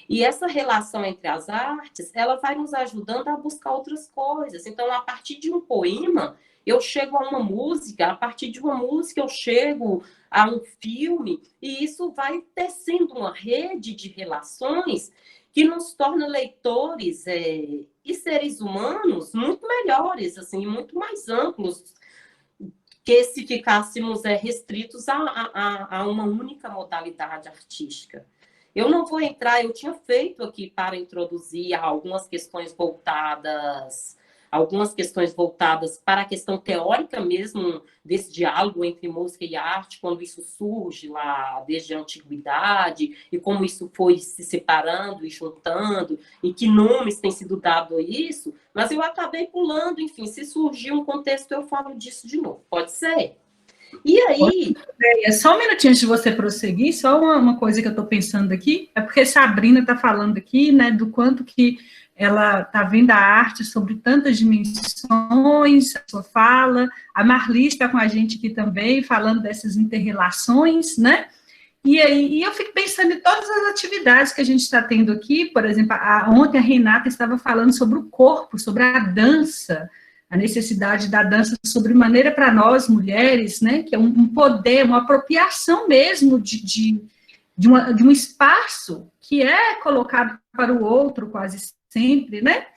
E essa relação entre as artes, ela vai nos ajudando a buscar outras coisas. Então, a partir de um poema, eu chego a uma música, a partir de uma música eu chego a um filme, e isso vai tecendo uma rede de relações que nos torna leitores e seres humanos muito melhores, assim, muito mais amplos, que se ficássemos restritos a uma única modalidade artística. Eu não vou entrar, eu tinha feito aqui para introduzir algumas questões voltadas para a questão teórica mesmo desse diálogo entre música e arte, quando isso surge lá desde a antiguidade, e como isso foi se separando e juntando, e que nomes têm sido dados a isso, mas eu acabei pulando, enfim, se surgir um contexto, eu falo disso de novo. Pode ser? E aí... Só um minutinho antes de você prosseguir, só uma coisa que eu estou pensando aqui, é porque Sabrina está falando aqui, né, do quanto que ela está vendo a arte sobre tantas dimensões, a sua fala, a Marli está com a gente aqui também, falando dessas inter-relações, né? E aí eu fico pensando em todas as atividades que a gente está tendo aqui, por exemplo, ontem a Renata estava falando sobre o corpo, sobre a dança, a necessidade da dança sobre maneira para nós, mulheres, né, que é um poder, uma apropriação mesmo de um espaço que é colocado para o outro quase sempre, né?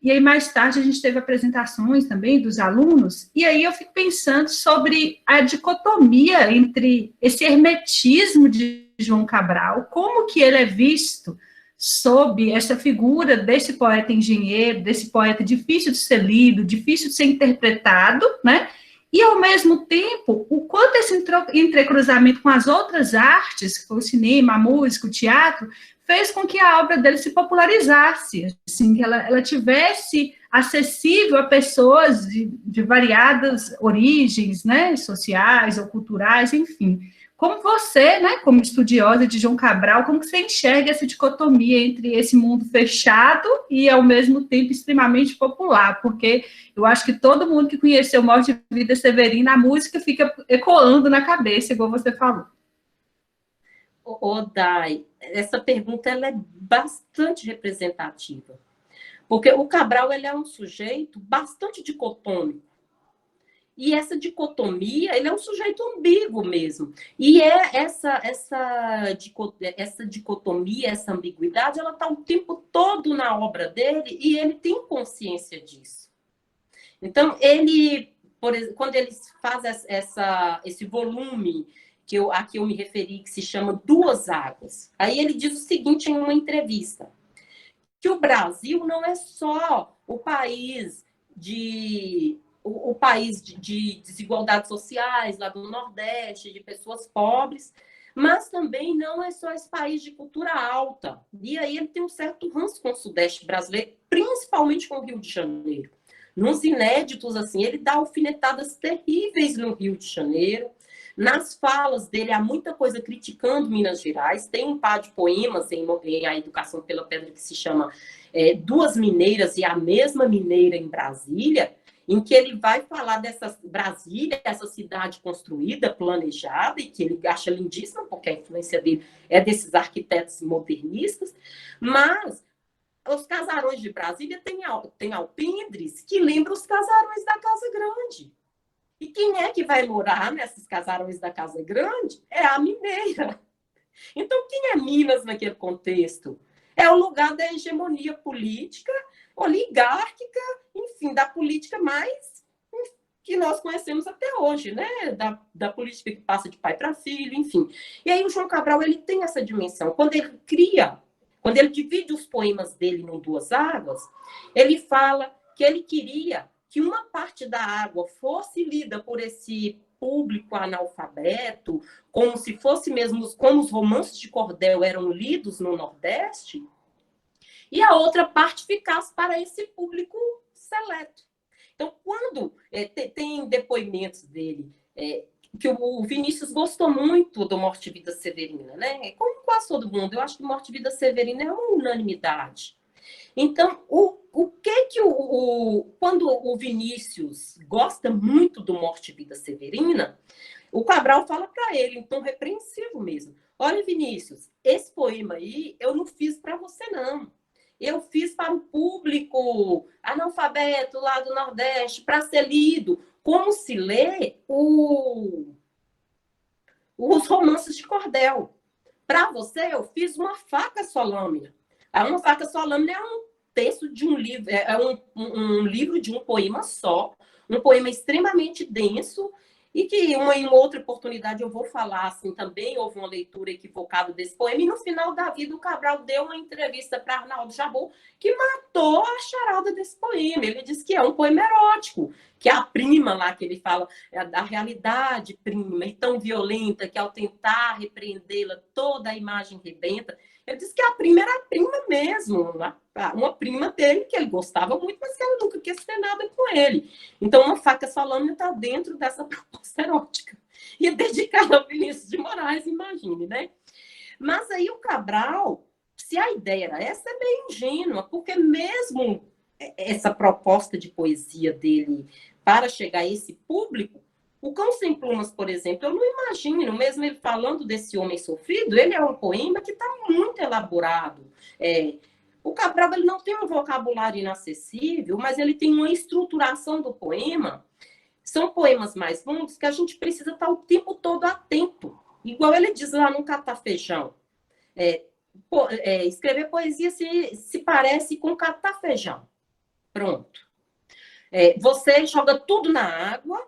E aí, mais tarde, a gente teve apresentações também dos alunos, e aí eu fico pensando sobre a dicotomia entre esse hermetismo de João Cabral, como que ele é visto sob essa figura desse poeta engenheiro, desse poeta difícil de ser lido, difícil de ser interpretado, né? E, ao mesmo tempo, o quanto esse entrecruzamento com as outras artes, que foi o cinema, a música, o teatro, fez com que a obra dele se popularizasse, assim, que ela tivesse acessível a pessoas de variadas origens, né, sociais ou culturais, enfim. Como você, né, como estudiosa de João Cabral, como que você enxerga essa dicotomia entre esse mundo fechado e, ao mesmo tempo, extremamente popular? Porque eu acho que todo mundo que conheceu Morte de Vida Severina, a música fica ecoando na cabeça, igual você falou. Ô, Dai, essa pergunta ela é bastante representativa, porque o Cabral ele é um sujeito bastante dicotômico, e essa dicotomia, ele é um sujeito ambíguo mesmo, e essa dicotomia, essa ambiguidade, ela está o tempo todo na obra dele, e ele tem consciência disso. Então, ele, por exemplo, quando ele faz esse volume a que eu me referi, que se chama Duas Águas. Aí ele diz o seguinte em uma entrevista, que o Brasil não é só o país de desigualdades sociais, lá do Nordeste, de pessoas pobres, mas também não é só esse país de cultura alta. E aí ele tem um certo ranço com o Sudeste brasileiro, principalmente com o Rio de Janeiro. Nos inéditos, assim, ele dá alfinetadas terríveis no Rio de Janeiro. Nas falas dele, há muita coisa criticando Minas Gerais. Tem um par de poemas em A Educação pela Pedra que se chama Duas Mineiras e a Mesma Mineira em Brasília, em que ele vai falar dessa Brasília, essa cidade construída, planejada, e que ele acha lindíssima, porque a influência dele é desses arquitetos modernistas, mas os casarões de Brasília têm alpendres que lembram os casarões da Casa Grande. E quem é que vai morar nesses casarões da Casa Grande? É a mineira. Então, quem é Minas naquele contexto? É o lugar da hegemonia política, oligárquica, enfim, da política mais que nós conhecemos até hoje, né? Da política que passa de pai para filho, enfim. E aí o João Cabral, ele tem essa dimensão. Quando ele divide os poemas dele em Duas Águas, ele fala que ele queria que uma parte da água fosse lida por esse público analfabeto, como se fosse mesmo como os romances de cordel eram lidos no Nordeste, e a outra parte ficasse para esse público seleto. Então, quando tem depoimentos dele, que o Vinícius gostou muito do Morte e Vida Severina, né? Como quase todo mundo, eu acho que Morte e Vida Severina é uma unanimidade. Então, quando o Vinícius gosta muito do Morte e Vida Severina, o Cabral fala para ele, em tom repreensivo mesmo, olha, Vinícius, esse poema aí eu não fiz para você, não. Eu fiz para o público analfabeto lá do Nordeste, para ser lido, como se lê os romances de cordel. Para você, eu fiz uma faca solâmina. Uma faca solâmina é um texto de um livro, um livro de um poema só, um poema extremamente denso, e que em uma outra oportunidade eu vou falar, assim, também houve uma leitura equivocada desse poema, e no final da vida o Cabral deu uma entrevista para Arnaldo Jabbour, que matou a charada desse poema. Ele disse que é um poema erótico, que a prima lá, que ele fala, é da realidade prima, e tão violenta, que ao tentar repreendê-la, toda a imagem rebenta. Ele disse que a prima era a prima mesmo, uma prima dele, que ele gostava muito, mas que ela nunca quis ter nada com ele. Então, uma faca solâmina está dentro dessa proposta erótica. E dedicada ao Vinícius de Moraes, imagine, né? Mas aí o Cabral se se a ideia era essa, é bem ingênua, porque mesmo essa proposta de poesia dele para chegar a esse público, o Cão Sem Plumas, por exemplo, eu não imagino, mesmo ele falando desse homem sofrido, ele é um poema que está muito elaborado. O Cabral ele não tem um vocabulário inacessível, mas ele tem uma estruturação do poema. São poemas mais longos que a gente precisa estar o tempo todo atento. Igual ele diz lá no Catar Feijão. Escrever poesia se parece com catar feijão. Pronto. Você joga tudo na água,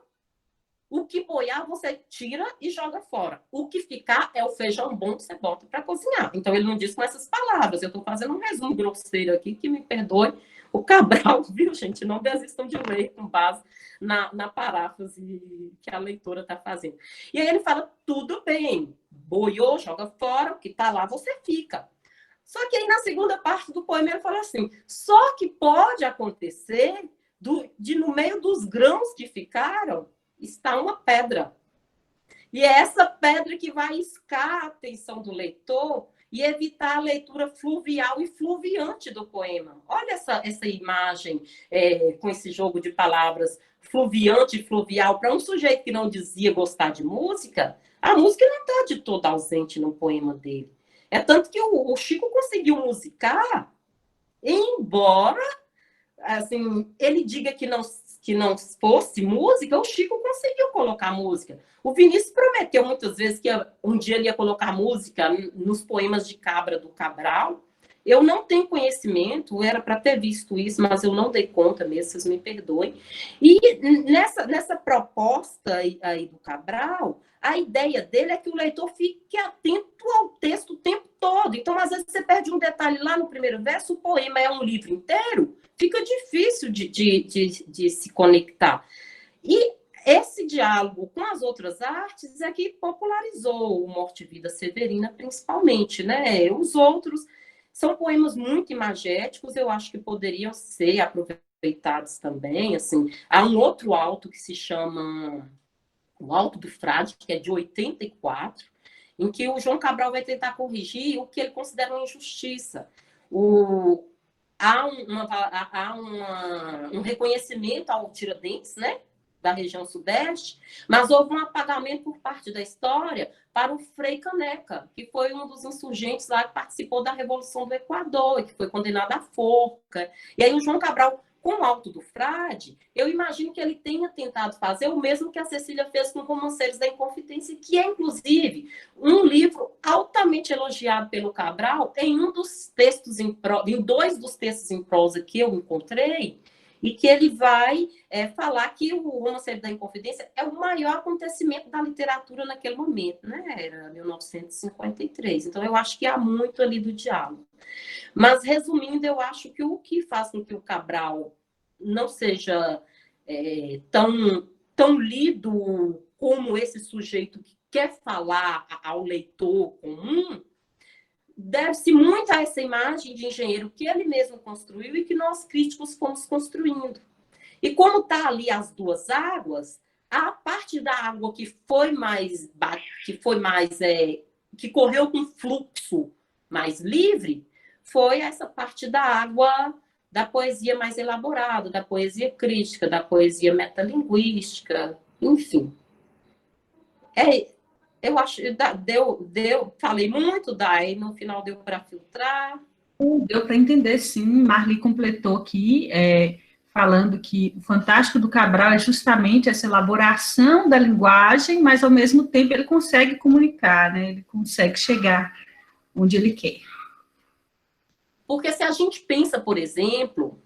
o que boiar você tira e joga fora. O que ficar é o feijão bom que você bota para cozinhar. Então ele não diz com essas palavras. Eu estou fazendo um resumo grosseiro aqui, que me perdoe o Cabral, viu, gente? Não desistam de ler com base na paráfrase que a leitora está fazendo. E aí ele fala, tudo bem, boiou, joga fora, o que está lá você fica. Só que aí na segunda parte do poema ele fala assim, só que pode acontecer de no meio dos grãos que ficaram, está uma pedra. E é essa pedra que vai iscar a atenção do leitor e evitar a leitura fluvial e fluviante do poema. Olha essa imagem com esse jogo de palavras fluviante e fluvial. Para um sujeito que não dizia gostar de música, a música não está de todo ausente no poema dele. É tanto que o Chico conseguiu musicar, embora assim, ele diga que não fosse música, o Chico conseguiu colocar música. O Vinícius prometeu muitas vezes que um dia ele ia colocar música nos poemas de Cabra do Cabral. Eu não tenho conhecimento, era para ter visto isso, mas eu não dei conta mesmo, vocês me perdoem. E nessa proposta aí do Cabral, a ideia dele é que o leitor fique atento ao texto o tempo todo. Então, às vezes, você perde um detalhe lá no primeiro verso, o poema é um livro inteiro, fica difícil de se conectar. E esse diálogo com as outras artes é que popularizou o Morte e Vida Severina, principalmente, né? Os outros são poemas muito imagéticos, eu acho que poderiam ser aproveitados também. Assim, há um outro auto que se chama o Alto do Frade, que é de 84, em que o João Cabral vai tentar corrigir o que ele considera uma injustiça. Há um reconhecimento ao Tiradentes, né, da região sudeste, mas houve um apagamento por parte da história para o Frei Caneca, que foi um dos insurgentes lá que participou da Revolução do Equador, que foi condenado à forca. E aí o João Cabral, com o Alto do Frade, eu imagino que ele tenha tentado fazer o mesmo que a Cecília fez com Romanceiros da Inconfidência, que é, inclusive, um livro altamente elogiado pelo Cabral em dois dos textos em prosa que eu encontrei, e que ele vai falar que o Romanceiros da Inconfidência é o maior acontecimento da literatura naquele momento, né? Era 1953. Então, eu acho que há muito ali do diálogo. Mas, resumindo, eu acho que o que faz com que o Cabral não seja tão lido como esse sujeito que quer falar ao leitor comum, deve-se muito a essa imagem de engenheiro que ele mesmo construiu e que nós críticos fomos construindo. E como está ali as duas águas, a parte da água que correu com fluxo mais livre, foi essa parte da água da poesia mais elaborada, da poesia crítica, da poesia metalinguística, enfim. Eu acho, falei muito, Dai, no final deu para filtrar. Deu para entender, sim. Marli completou aqui, falando que o fantástico do Cabral é justamente essa elaboração da linguagem, mas, ao mesmo tempo, ele consegue comunicar, né? Ele consegue chegar onde ele quer. Porque se a gente pensa, por exemplo,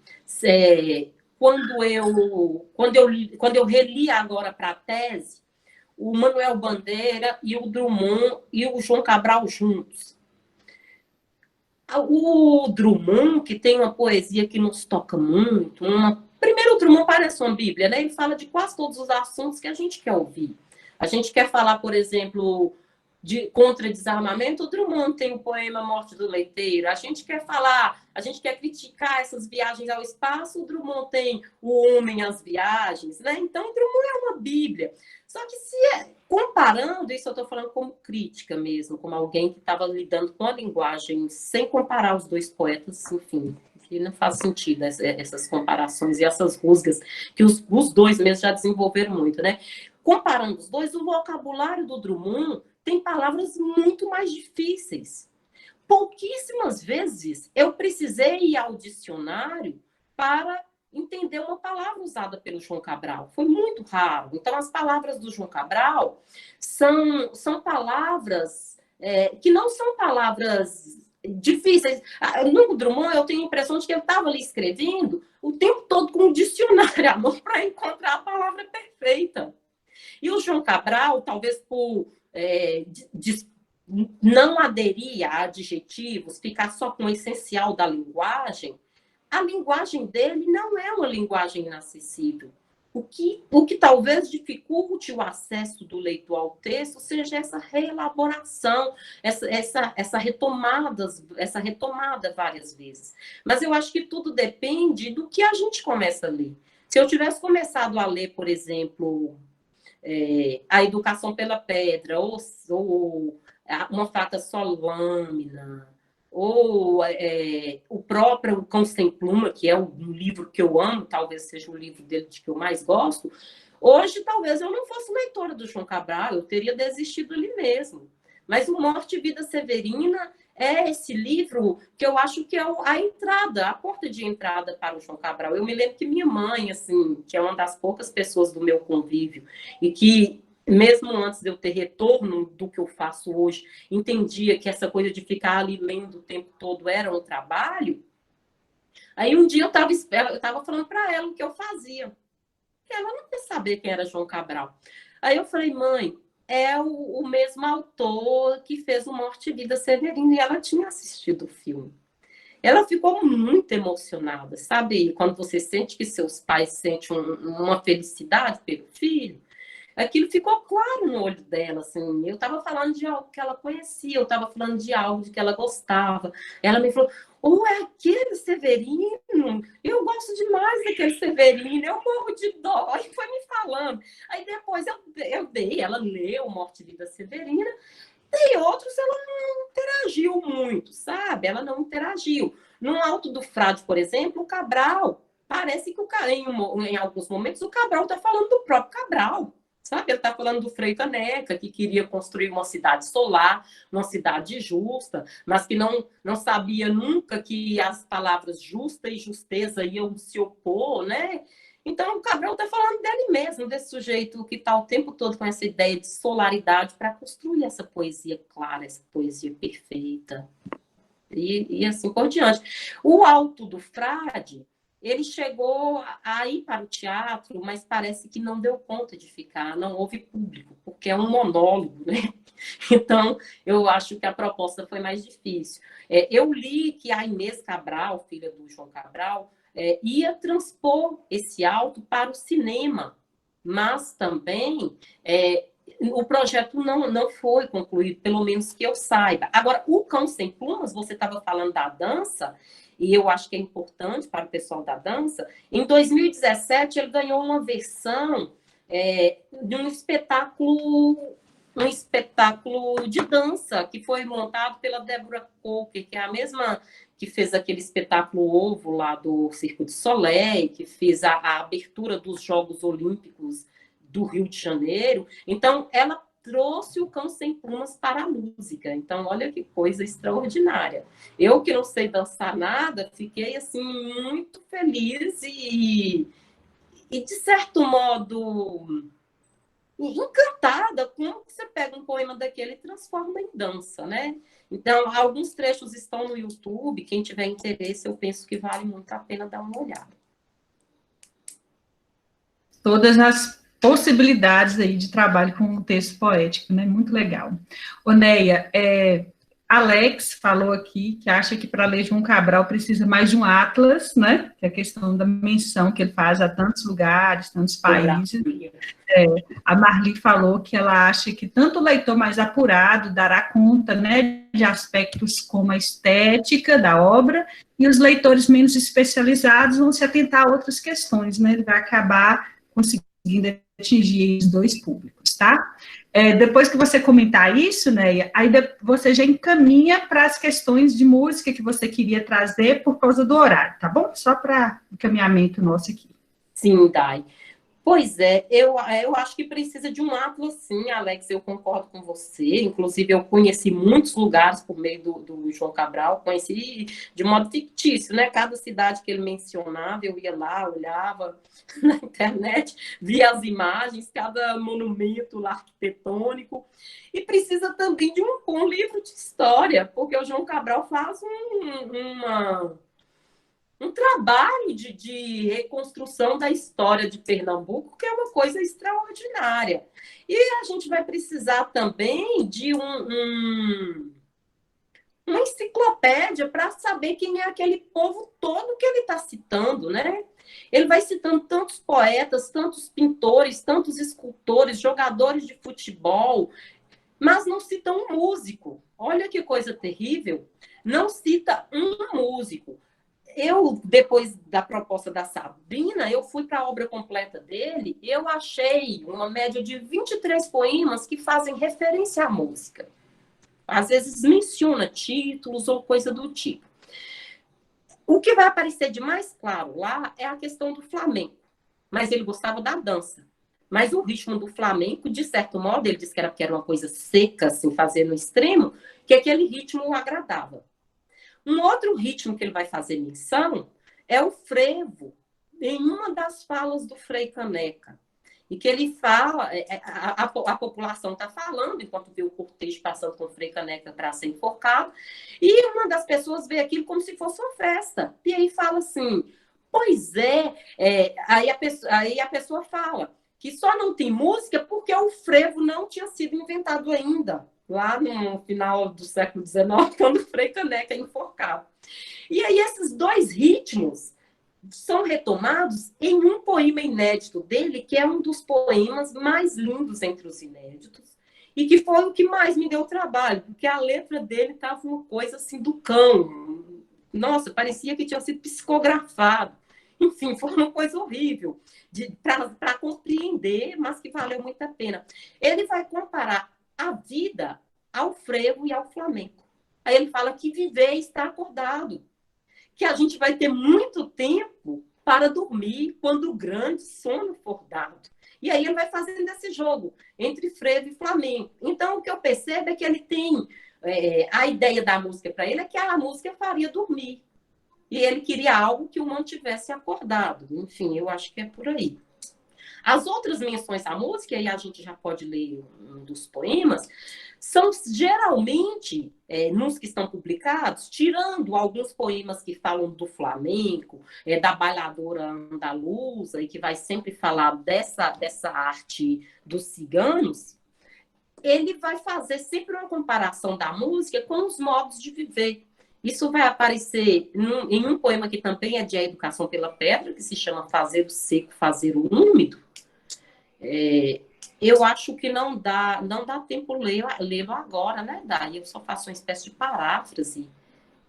quando eu reli agora para a tese, o Manuel Bandeira e o Drummond e o João Cabral juntos. O Drummond, que tem uma poesia que nos toca muito, primeiro o Drummond parece uma bíblia, né? Ele fala de quase todos os assuntos que a gente quer ouvir. A gente quer falar, por exemplo, contra desarmamento, o Drummond tem o poema Morte do Leiteiro. A gente quer criticar essas viagens ao espaço, o Drummond tem o Homem às Viagens, né? Então, o Drummond é uma bíblia. Só que comparando, isso eu estou falando como crítica mesmo, como alguém que estava lidando com a linguagem, sem comparar os dois poetas, enfim, que não faz sentido essas comparações e essas rusgas, que os dois mesmo já desenvolveram muito, né? Comparando os dois, o vocabulário do Drummond tem palavras muito mais difíceis. Pouquíssimas vezes eu precisei ir ao dicionário para entender uma palavra usada pelo João Cabral. Foi muito raro. Então, as palavras do João Cabral são palavras que não são palavras difíceis. No Drummond, eu tenho a impressão de que ele estava ali escrevendo o tempo todo com um dicionário à mão para encontrar a palavra perfeita. E o João Cabral, talvez por não aderir a adjetivos, ficar só com o essencial da linguagem, a linguagem dele não é uma linguagem inacessível. O que talvez dificulte o acesso do leitor ao texto seja essa reelaboração, essa retomada várias vezes. Mas eu acho que tudo depende do que a gente começa a ler. Se eu tivesse começado a ler, por exemplo, A Educação pela Pedra, ou Uma Faca Só Lâmina, ou o próprio Cão Sem Pluma, que é um livro que eu amo, talvez seja o livro dele que eu mais gosto, hoje talvez eu não fosse leitora do João Cabral, eu teria desistido ali mesmo. Mas o Morte e Vida Severina é esse livro que eu acho que é a porta de entrada para o João Cabral. Eu me lembro que minha mãe, assim, que é uma das poucas pessoas do meu convívio, e que mesmo antes de eu ter retorno do que eu faço hoje, entendia que essa coisa de ficar ali lendo o tempo todo era um trabalho. Aí um dia eu estava falando para ela o que eu fazia. Ela não quer saber quem era João Cabral. Aí eu falei, mãe, é o mesmo autor que fez o Morte e Vida Severina, e ela tinha assistido o filme. Ela ficou muito emocionada, sabe? Quando você sente que seus pais sentem uma felicidade pelo filho, aquilo ficou claro no olho dela, assim. Eu estava falando de algo que ela conhecia, eu estava falando de algo de que ela gostava. Ela me falou, é aquele Severino? Eu gosto demais daquele Severino, eu morro de dó. E foi me falando. Aí depois ela leu Morte e Vida Severina, e outros ela não interagiu muito, sabe? Ela não interagiu. No Alto do Frade, por exemplo, o Cabral, parece que em alguns momentos o Cabral está falando do próprio Cabral. Sabe, ele está falando do Frei Caneca, que queria construir uma cidade solar, uma cidade justa, mas que não sabia nunca que as palavras justa e justeza iam se opor, né? Então, o Cabral está falando dele mesmo, desse sujeito que está o tempo todo com essa ideia de solaridade para construir essa poesia clara, essa poesia perfeita. E assim por diante. O Alto do Frade, ele chegou a ir para o teatro, mas parece que não deu conta de ficar, não houve público, porque é um monólogo, né? Então, eu acho que a proposta foi mais difícil. Eu li que a Inês Cabral, filha do João Cabral, ia transpor esse auto para o cinema, mas também o projeto não foi concluído, pelo menos que eu saiba. Agora, o Cão Sem Plumas, você estava falando da dança, e eu acho que é importante para o pessoal da dança. Em 2017, ele ganhou uma versão de um espetáculo de dança que foi montado pela Débora Coker, que é a mesma que fez aquele espetáculo Ovo lá do Circo du Soleil, que fez a abertura dos Jogos Olímpicos do Rio de Janeiro. Então, ela trouxe o Cão Sem Plumas para a música. Então, olha que coisa extraordinária. Eu, que não sei dançar nada, fiquei, assim, muito feliz e de certo modo, encantada como você pega um poema daquele e transforma em dança, né? Então, alguns trechos estão no YouTube. Quem tiver interesse, eu penso que vale muito a pena dar uma olhada. Todas as possibilidades aí de trabalho com o texto poético, né? Muito legal. Neia, Alex falou aqui que acha que para ler João Cabral precisa mais de um atlas, né? Que é a questão da menção que ele faz a tantos lugares, tantos países. A Marli falou que ela acha que tanto o leitor mais apurado dará conta, né, de aspectos como a estética da obra, e os leitores menos especializados vão se atentar a outras questões, né? Ele vai acabar conseguindo atingir os dois públicos, tá? Depois que você comentar isso, Neia, aí você já encaminha para as questões de música que você queria trazer por causa do horário, tá bom? Só para encaminhamento nosso aqui. Sim, Dai. Pois é, eu acho que precisa de um atlas, sim, Alex, eu concordo com você. Inclusive, eu conheci muitos lugares por meio do João Cabral, conheci de modo fictício, né? Cada cidade que ele mencionava, eu ia lá, olhava na internet, via as imagens, cada monumento lá arquitetônico. E precisa também de um livro de história, porque o João Cabral faz um trabalho de reconstrução da história de Pernambuco, que é uma coisa extraordinária. E a gente vai precisar também de uma enciclopédia para saber quem é aquele povo todo que ele está citando, né? Ele vai citando tantos poetas, tantos pintores, tantos escultores, jogadores de futebol, mas não cita um músico. Olha que coisa terrível. Não cita um músico. Eu, depois da proposta da Sabrina, eu fui para a obra completa dele e eu achei uma média de 23 poemas que fazem referência à música. Às vezes menciona títulos ou coisa do tipo. O que vai aparecer de mais claro lá é a questão do flamenco. Mas ele gostava da dança. Mas o ritmo do flamenco, de certo modo, ele disse que era uma coisa seca, assim, fazer no extremo, que aquele ritmo o agradava. Um outro ritmo que ele vai fazer menção é o frevo, em uma das falas do Frei Caneca. E que ele fala, a população está falando, enquanto vê o cortejo passando com o Frei Caneca para ser enforcado, e uma das pessoas vê aquilo como se fosse uma festa. E aí fala assim, pois aí a pessoa fala que só não tem música porque o frevo não tinha sido inventado ainda. Lá no final do século XIX, quando o Frei Caneca é enforcado. E aí esses dois ritmos são retomados em um poema inédito dele, que é um dos poemas mais lindos entre os inéditos, e que foi o que mais me deu trabalho, porque a letra dele estava uma coisa assim do cão. Nossa, parecia que tinha sido psicografado. Enfim, foi uma coisa horrível para compreender, mas que valeu muito a pena. Ele vai comparar a vida ao frevo e ao flamenco. Aí ele fala que viver é estar acordado, que a gente vai ter muito tempo para dormir quando o grande sono for dado. E aí ele vai fazendo esse jogo entre frevo e flamenco. Então, o que eu percebo é que ele tem a ideia da música para ele é que a música faria dormir. E ele queria algo que o mantivesse acordado. Enfim, eu acho que é por aí. As outras menções à música, e a gente já pode ler um dos poemas, são geralmente, nos que estão publicados, tirando alguns poemas que falam do flamenco, da bailadora andaluza, e que vai sempre falar dessa arte dos ciganos, ele vai fazer sempre uma comparação da música com os modos de viver. Isso vai aparecer em um poema que também é de A Educação pela Pedra, que se chama Fazer o Seco, Fazer o Úmido. Eu acho que não dá tempo lê-lo agora, né, Dai? Eu só faço uma espécie de paráfrase,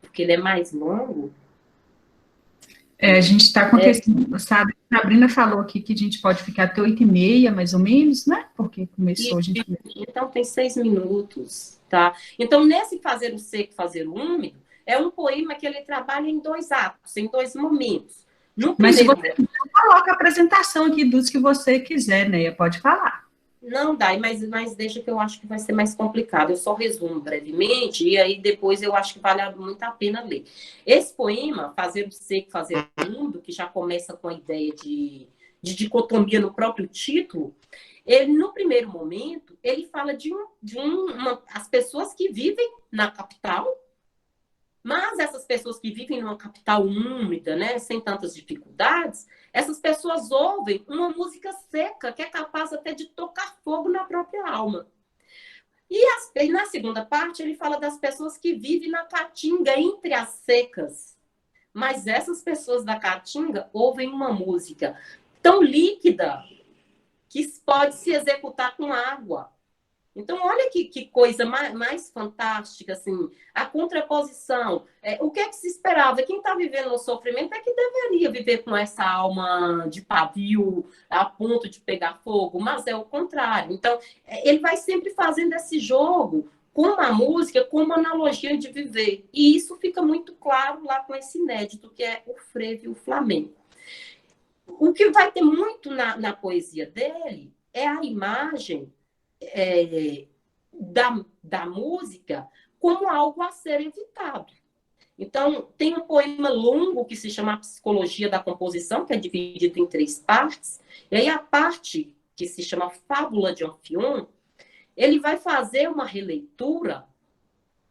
porque ele é mais longo. A gente está com questão, sabe? A Sabrina falou aqui que a gente pode ficar até 8h30, mais ou menos, né? Porque começou a gente... Então, tem 6 minutos, tá? Então, nesse Fazer o Seco, Fazer o Úmido, é um poema que ele trabalha em 2 atos, em 2 momentos. Mas se você coloca a apresentação aqui dos que você quiser, né? Pode falar. Não, Dai, mas deixa que eu acho que vai ser mais complicado. Eu só resumo brevemente e aí depois eu acho que vale muito a pena ler. Esse poema, Fazer o Seco, Fazer o Úmido, que já começa com a ideia de dicotomia no próprio título, ele, no primeiro momento, ele fala as pessoas que vivem na capital, mas essas pessoas que vivem numa capital úmida, né, sem tantas dificuldades, essas pessoas ouvem uma música seca que é capaz até de tocar fogo na própria alma. E na segunda parte ele fala das pessoas que vivem na caatinga entre as secas. Mas essas pessoas da caatinga ouvem uma música tão líquida que pode se executar com água. Então, olha que coisa mais fantástica, assim, a contraposição. O que é que se esperava? Quem está vivendo no sofrimento é que deveria viver com essa alma de pavio a ponto de pegar fogo, mas é o contrário. Então, ele vai sempre fazendo esse jogo com a música, com uma analogia de viver. E isso fica muito claro lá com esse inédito, que é o frevo e o flamenco. O que vai ter muito na poesia dele é a imagem da música como algo a ser evitado. Então, tem um poema longo que se chama A Psicologia da Composição, que é dividido em 3 partes, e aí a parte que se chama Fábula de Anfion, ele vai fazer uma releitura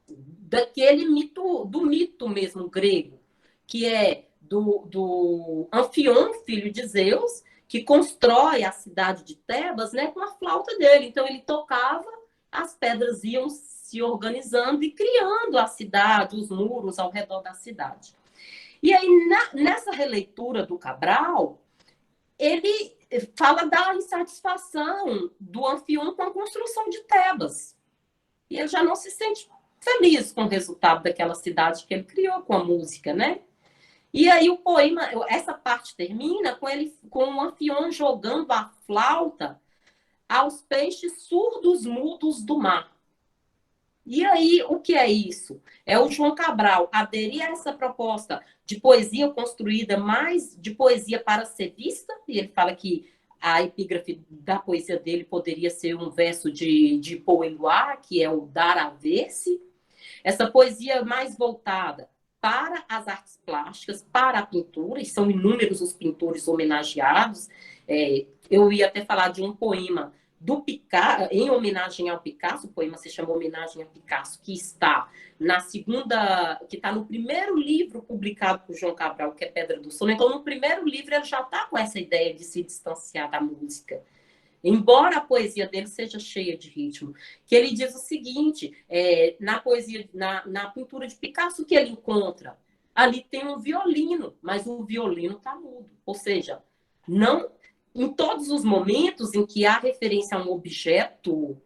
daquele mito, do mito mesmo grego, que é do Anfion, filho de Zeus, que constrói a cidade de Tebas, né, com a flauta dele. Então, ele tocava, as pedras iam se organizando e criando a cidade, os muros ao redor da cidade. E aí, nessa releitura do Cabral, ele fala da insatisfação do Anfion com a construção de Tebas. E ele já não se sente feliz com o resultado daquela cidade que ele criou com a música, né? E aí o poema, essa parte termina com o Anfion jogando a flauta aos peixes surdos mudos do mar. E aí, o que é isso? É o João Cabral aderir a essa proposta de poesia construída, mais de poesia para ser vista, e ele fala que a epígrafe da poesia dele poderia ser um verso de Paul Éluard, que é o dar a ver-se. Essa poesia mais voltada para as artes plásticas, para a pintura, e são inúmeros os pintores homenageados. Eu ia até falar de um poema do Picasso, em homenagem ao Picasso, o poema se chama Homenagem a Picasso, que está que está no primeiro livro publicado por João Cabral, que é Pedra do Sono. Então, no primeiro livro, ele já está com essa ideia de se distanciar da música. Embora a poesia dele seja cheia de ritmo, que ele diz o seguinte, na poesia, na pintura de Picasso, que ele encontra, ali tem um violino, mas o violino está mudo. Ou seja, não, em todos os momentos em que há referência a um objeto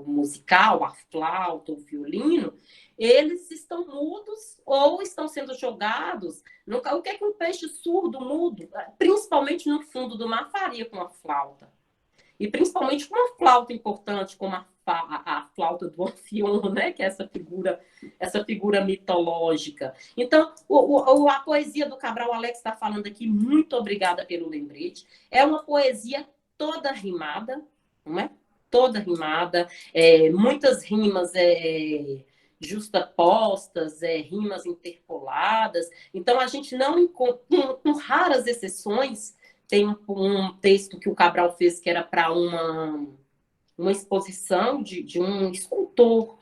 musical, a flauta, o violino, eles estão mudos ou estão sendo jogados. O que é que um peixe surdo, mudo, principalmente no fundo do mar, faria com a flauta? E principalmente com uma flauta importante, como a flauta do Orfeon, né? Que é essa figura mitológica. Então, a poesia do Cabral, Alex está falando aqui, muito obrigada pelo lembrete. É uma poesia toda rimada, não é? Toda rimada, muitas rimas justapostas, rimas interpoladas. Então, a gente não encontra, com raras exceções. Tem um texto que o Cabral fez que era para uma exposição de um escultor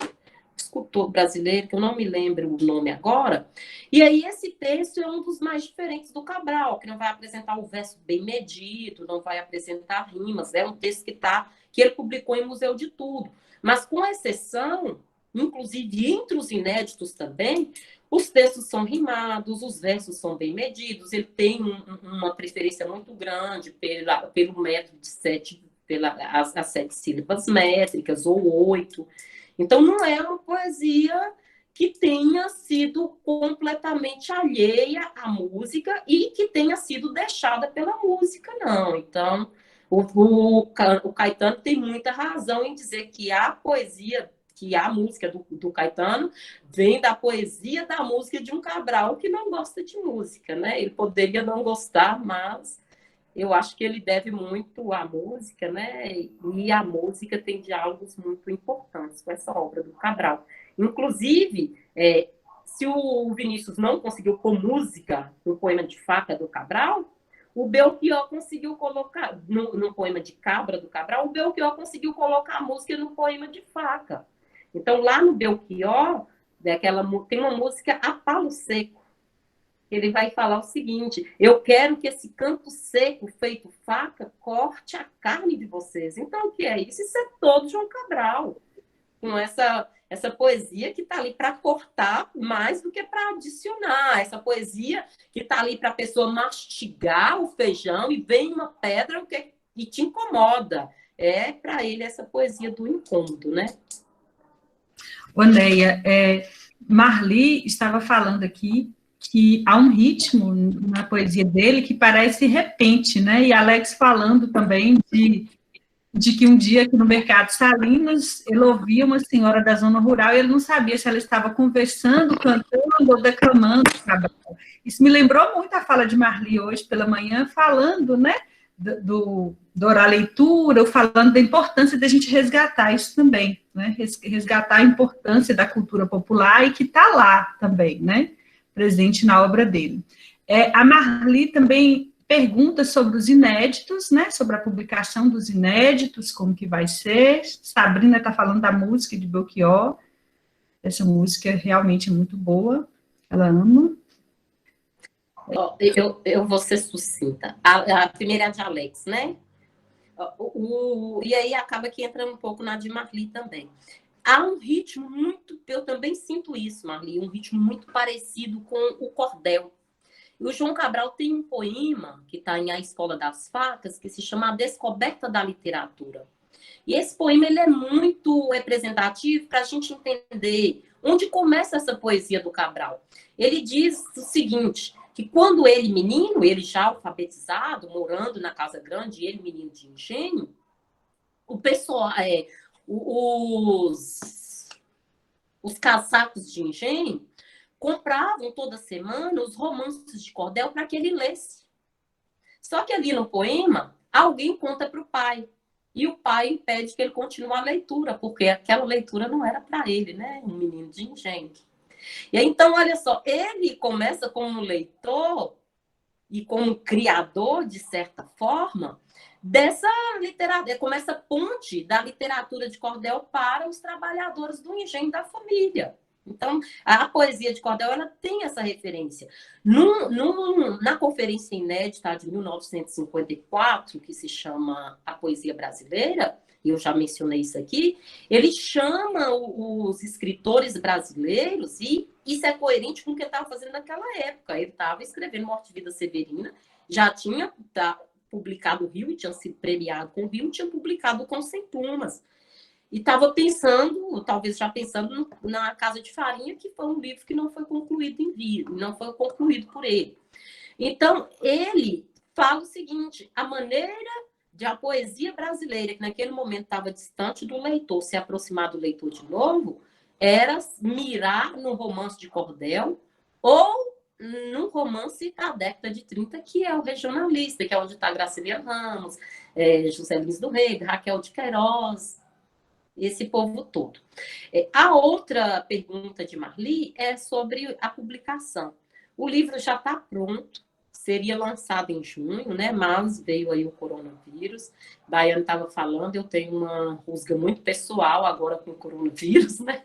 brasileiro, que eu não me lembro o nome agora. E aí esse texto é um dos mais diferentes do Cabral, que não vai apresentar o verso bem medido, não vai apresentar rimas. É um texto que ele publicou em Museu de Tudo. Mas com exceção, inclusive entre os inéditos também, os textos são rimados, os versos são bem medidos, ele tem uma preferência muito grande pelo método de 7, as 7 sílabas métricas, ou 8. Então, não é uma poesia que tenha sido completamente alheia à música e que tenha sido deixada pela música, não. Então, o Caetano tem muita razão em dizer que a poesia, que a música do Caetano vem da poesia da música de um Cabral que não gosta de música, né? Ele poderia não gostar, mas eu acho que ele deve muito à música, né? E a música tem diálogos muito importantes com essa obra do Cabral. Inclusive, se o Vinícius não conseguiu pôr música no poema de Faca do Cabral, o Belchior conseguiu colocar, no poema de Cabra do Cabral, o Belchior conseguiu colocar a música no poema de Faca. Então, lá no Belchior, tem uma música A Palo Seco. Ele vai falar o seguinte: eu quero que esse canto seco, feito faca, corte a carne de vocês. Então, o que é isso? Isso é todo João Cabral. Com essa poesia que está ali para cortar mais do que para adicionar. Essa poesia que está ali para a pessoa mastigar o feijão e vem uma pedra e te incomoda. é para ele essa poesia do incômodo, né? Oneia, Marli estava falando aqui que há um ritmo na poesia dele que parece repente, né? E Alex falando também de que um dia aqui no Mercado Salinas ele ouvia uma senhora da zona rural e ele não sabia se ela estava conversando, cantando ou declamando. Isso me lembrou muito a fala de Marli hoje pela manhã, falando, né, do orar a leitura, ou falando da importância da gente resgatar isso também, né, resgatar a importância da cultura popular e que está lá também, né, presente na obra dele. A Marli também pergunta sobre os inéditos, né, sobre a publicação dos inéditos, como que vai ser. Sabrina está falando da música de Belchior, essa música é realmente muito boa, ela ama. Eu vou ser sucinta. A primeira é a de Alex, né? E aí acaba que entra um pouco na de Marli também. Há um ritmo muito, eu também sinto isso, Marli, um ritmo muito parecido com o cordel. E o João Cabral tem um poema que está em A Escola das Facas, que se chama A Descoberta da Literatura. E esse poema ele é muito representativo para a gente entender onde começa essa poesia do Cabral. Ele diz o seguinte, que quando ele menino, ele já alfabetizado, morando na Casa Grande, ele menino de engenho, o pessoal, os casacos de engenho compravam toda semana os romances de cordel para que ele lesse. Só que ali no poema, alguém conta para o pai. E o pai impede que ele continue a leitura, porque aquela leitura não era para ele, né? Um menino de engenho. E aí, então, olha só, ele começa como leitor e como criador, de certa forma, dessa literatura, como essa ponte da literatura de cordel para os trabalhadores do engenho da família. Então, a poesia de cordel ela tem essa referência. Na conferência inédita de 1954, que se chama A Poesia Brasileira, eu já mencionei isso aqui, ele chama os escritores brasileiros, e isso é coerente com o que ele estava fazendo naquela época. Ele estava escrevendo Morte e Vida Severina, já tinha publicado o Rio, e tinha sido premiado com o Rio, e tinha publicado com Sem Plumas. E estava pensando, talvez já pensando na Casa de Farinha, que foi um livro que não foi concluído em vida, não foi concluído por ele. Então, ele fala o seguinte, a maneira de a poesia brasileira, que naquele momento estava distante do leitor, se aproximar do leitor de novo, era mirar no romance de cordel ou num romance da década de 30, que é o regionalista, que é onde está Graciliano Ramos, José Lins do Rei, Raquel de Queiroz, esse povo todo. A outra pergunta de Marli é sobre a publicação. O livro já está pronto, seria lançado em junho, né? Mas veio aí o coronavírus. Daiane estava falando, eu tenho uma rusga muito pessoal agora com o coronavírus, né?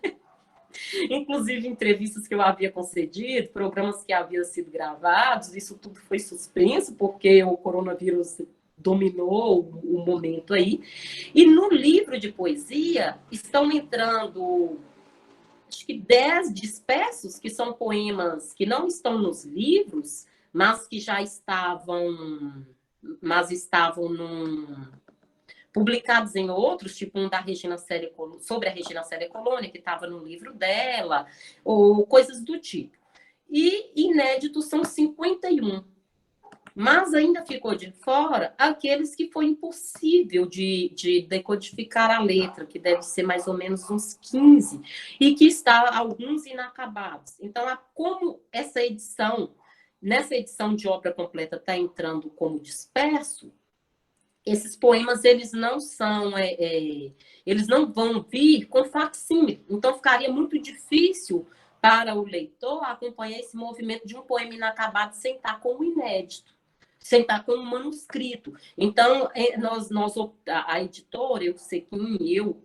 Inclusive entrevistas que eu havia concedido, programas que haviam sido gravados, isso tudo foi suspenso porque o coronavírus dominou o momento aí. E no livro de poesia estão entrando, acho que 10 dispersos, que são poemas que não estão nos livros, mas que já estavam, publicados em outros, tipo um da Regina Célia, sobre a Regina Célia Colônia, que estava no livro dela, ou coisas do tipo. E inéditos são 51. Mas ainda ficou de fora aqueles que foi impossível de decodificar a letra, que deve ser mais ou menos uns 15, e que está alguns inacabados. Então, como essa edição, nessa edição de obra completa, está entrando como disperso, esses poemas, eles não são, eles não vão vir com facsímile. Então, ficaria muito difícil para o leitor acompanhar esse movimento de um poema inacabado sem estar com o inédito, sem estar com o manuscrito. Então, a editora, eu, Sequim e eu,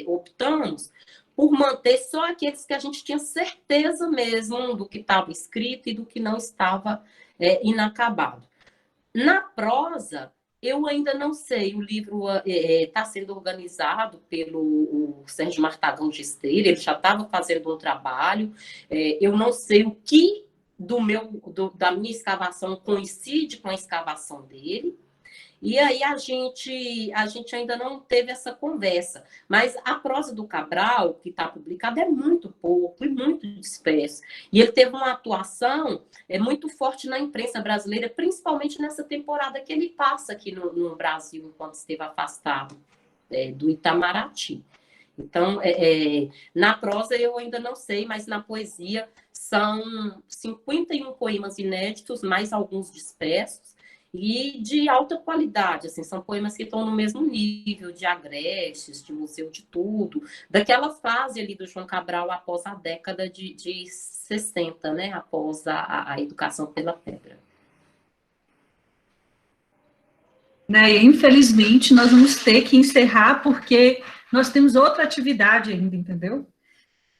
optamos por manter só aqueles que a gente tinha certeza mesmo do que estava escrito e do que não estava inacabado. Na prosa, eu ainda não sei, o livro está sendo organizado pelo Sérgio Martagão Gesteira, ele já estava fazendo um trabalho, eu não sei o que da minha escavação coincide com a escavação dele, E aí a gente ainda não teve essa conversa. Mas a prosa do Cabral, que está publicada, é muito pouco e muito disperso. E ele teve uma atuação muito forte na imprensa brasileira, principalmente nessa temporada que ele passa aqui no Brasil, enquanto esteve afastado do Itamaraty. Então, na prosa eu ainda não sei, mas na poesia são 51 poemas inéditos, mais alguns dispersos, e de alta qualidade, assim, são poemas que estão no mesmo nível de Agrestes, de Museu de Tudo, daquela fase ali do João Cabral após a década de 60, né, após a Educação pela Pedra. Né, infelizmente, nós vamos ter que encerrar, porque nós temos outra atividade ainda, entendeu?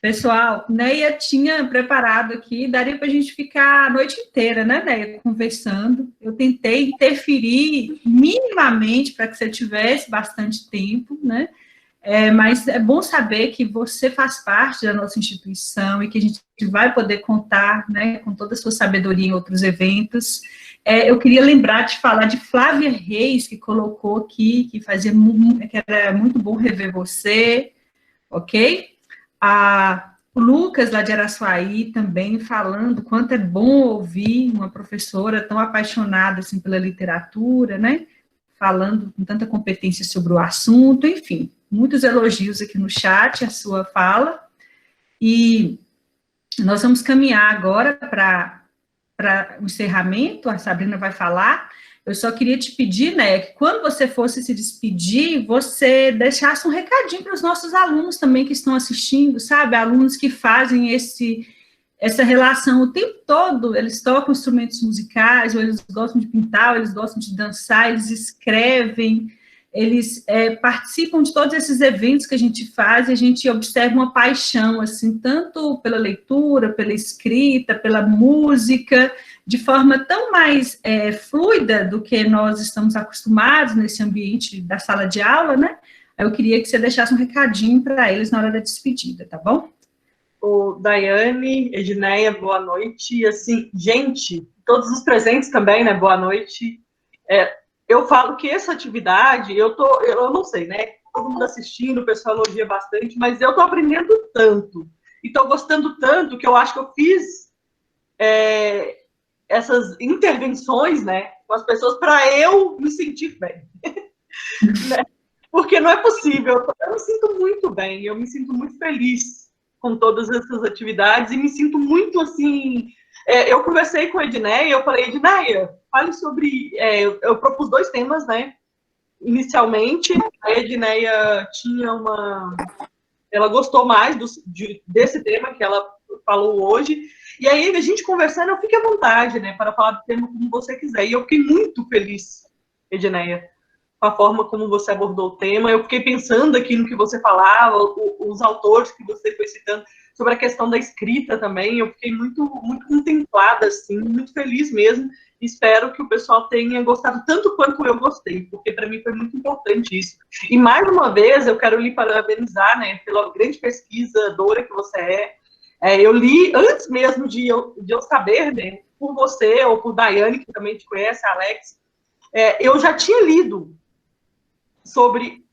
Pessoal, Neia tinha preparado aqui, daria para a gente ficar a noite inteira, né, Neia, conversando. Eu tentei interferir minimamente para que você tivesse bastante tempo, né? Mas é bom saber que você faz parte da nossa instituição e que a gente vai poder contar, né, com toda a sua sabedoria em outros eventos. Eu queria lembrar de falar de Flávia Reis, que colocou aqui, que era muito bom rever você, ok? O Lucas, lá de Araçuaí, também falando quanto é bom ouvir uma professora tão apaixonada assim, pela literatura, né? Falando com tanta competência sobre o assunto, enfim, muitos elogios aqui no chat, a sua fala. E nós vamos caminhar agora para o encerramento, a Sabrina vai falar. Eu só queria te pedir, né, que quando você fosse se despedir, você deixasse um recadinho para os nossos alunos também que estão assistindo, sabe? Alunos que fazem essa relação o tempo todo, eles tocam instrumentos musicais, ou eles gostam de pintar, ou eles gostam de dançar, eles escrevem, eles participam de todos esses eventos que a gente faz, e a gente observa uma paixão, assim, tanto pela leitura, pela escrita, pela música, de forma tão mais fluida do que nós estamos acostumados nesse ambiente da sala de aula, né? Eu queria que você deixasse um recadinho para eles na hora da despedida, tá bom? Daiane, Edneia, boa noite. E assim, gente, todos os presentes também, né? Boa noite. Eu falo que essa atividade, eu não sei, né? Todo mundo assistindo, o pessoal elogia bastante, mas eu tô aprendendo tanto. E tô gostando tanto que eu acho que eu fiz essas intervenções, né, com as pessoas para eu me sentir bem. Né? Porque não é possível. Eu me sinto muito bem, eu me sinto muito feliz com todas essas atividades e me sinto muito, assim... eu conversei com a Edneia e eu falei, Edneia, fale sobre... eu propus 2 temas, né? Inicialmente, a Edneia tinha ela gostou mais desse tema que ela falou hoje. E aí, a gente conversando, eu fiquei à vontade, né, para falar do tema como você quiser. E eu fiquei muito feliz, Edneia, com a forma como você abordou o tema. Eu fiquei pensando aqui no que você falava, os autores que você foi citando, sobre a questão da escrita também. Eu fiquei muito, muito contemplada, assim, muito feliz mesmo. Espero que o pessoal tenha gostado tanto quanto eu gostei, porque para mim foi muito importante isso. E, mais uma vez, eu quero lhe parabenizar, né, pela grande pesquisadora que você é. Eu li, antes mesmo de eu saber, né, por você ou por Daiane, que também te conhece, Alex, eu já tinha lido sobre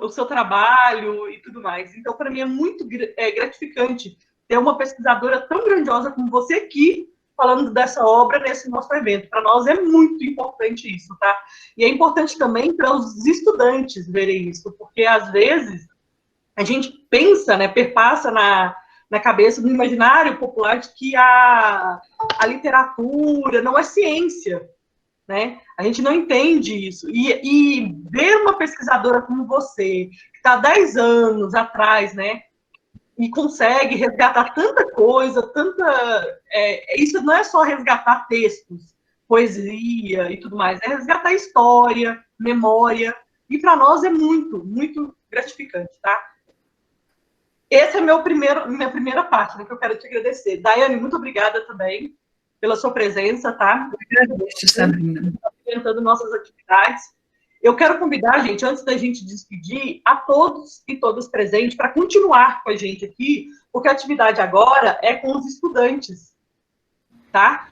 o seu trabalho e tudo mais. Então, para mim, é muito gratificante ter uma pesquisadora tão grandiosa como você aqui, falando dessa obra nesse nosso evento. Para nós é muito importante isso, tá? E é importante também para os estudantes verem isso, porque, às vezes, a gente pensa, né, perpassa na cabeça, no imaginário popular, de que a literatura não é ciência, né? A gente não entende isso. E ver uma pesquisadora como você, que está 10 anos atrás, né, e consegue resgatar tanta coisa, isso não é só resgatar textos, poesia e tudo mais, é resgatar história, memória, e para nós é muito, muito gratificante, tá? Essa é minha primeira parte, né, que eu quero te agradecer. Daiane, muito obrigada também pela sua presença, tá? Eu agradeço, Sabrina. Apresentando nossas atividades. Eu quero convidar, gente, antes da gente despedir, a todos e todas presentes para continuar com a gente aqui, porque a atividade agora é com os estudantes, tá?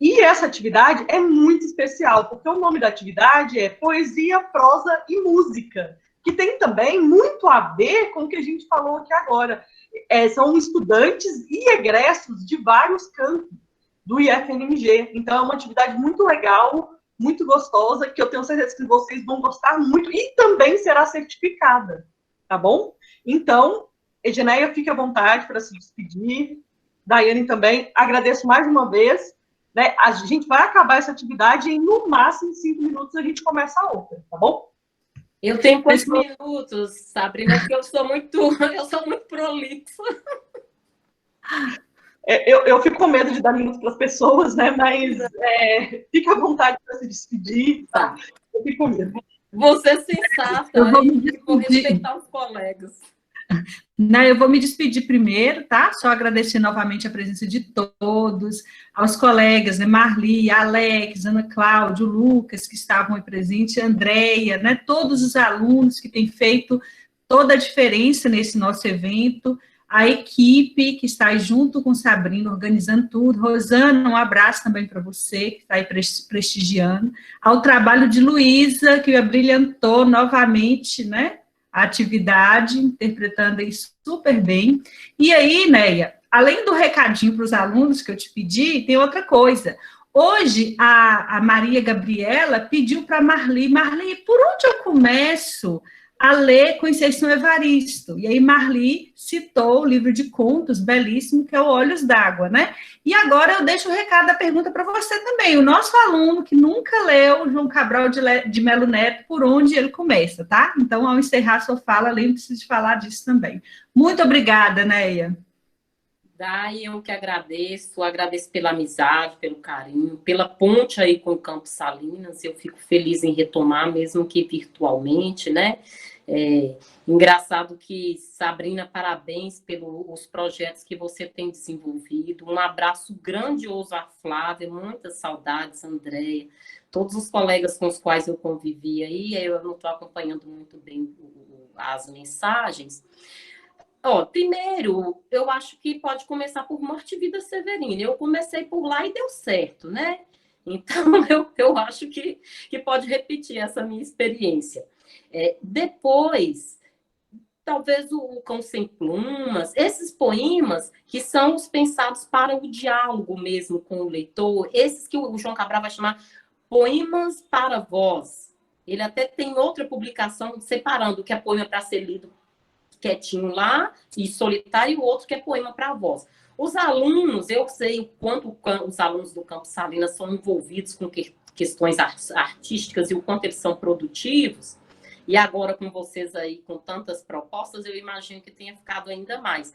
E essa atividade é muito especial, porque o nome da atividade é Poesia, Prosa e Música, que tem também muito a ver com o que a gente falou aqui agora. São estudantes e egressos de vários campos do IFNMG. Então, é uma atividade muito legal, muito gostosa, que eu tenho certeza que vocês vão gostar muito e também será certificada, tá bom? Então, Edneia, fique à vontade para se despedir. Daiane também, agradeço mais uma vez. Né? A gente vai acabar essa atividade e, no máximo, 5 minutos a gente começa a outra, tá bom? Eu tenho quantos minutos, Sabrina? Porque eu sou muito prolixa. Eu fico com medo de dar minutos para as pessoas, né? Mas fica à vontade para se despedir. Tá? Eu fico com medo. Você é sensata, eu vou respeitar os colegas. Não, eu vou me despedir primeiro, tá? Só agradecer novamente a presença de todos, aos colegas, né? Marli, Alex, Ana Cláudia, Lucas, que estavam aí presentes, Andréia, né? Todos os alunos que têm feito toda a diferença nesse nosso evento, a equipe que está aí junto com Sabrina, organizando tudo. Rosana, um abraço também para você, que está aí prestigiando. Ao trabalho de Luísa, que abrilhantou novamente, né? A atividade, interpretando isso super bem. E aí, Neia, além do recadinho para os alunos que eu te pedi, tem outra coisa. Hoje, a Maria Gabriela pediu para Marli, por onde eu começo a ler Conceição Evaristo? E aí Marli citou o livro de contos belíssimo, que é o Olhos d'Água, né? E agora eu deixo o recado da pergunta para você também. O nosso aluno que nunca leu João Cabral de Melo Neto, por onde ele começa, tá? Então, ao encerrar a sua fala, lembre-se de falar disso também. Muito obrigada, Neia. Dai, eu que agradeço pela amizade, pelo carinho, pela ponte aí com o Campos Salinas. Eu fico feliz em retomar, mesmo que virtualmente, né? Engraçado que, Sabrina, parabéns pelos projetos que você tem desenvolvido. Um abraço grandioso à Flávia, muitas saudades, Andréia, todos os colegas com os quais eu convivi aí. Eu não estou acompanhando muito bem as mensagens. Primeiro, eu acho que pode começar por Morte e Vida Severina. Eu comecei por lá e deu certo, né? Então, eu acho que pode repetir essa minha experiência. Depois, talvez o Cão Sem Plumas, esses poemas que são os pensados para o diálogo mesmo com o leitor, esses que o João Cabral vai chamar poemas para voz. Ele até tem outra publicação separando o que é poema para ser lido quietinho lá e solitário, e o outro que é poema para voz. Os alunos, eu sei o quanto os alunos do Campos Salinas são envolvidos com questões artísticas e o quanto eles são produtivos, e agora com vocês aí, com tantas propostas, eu imagino que tenha ficado ainda mais.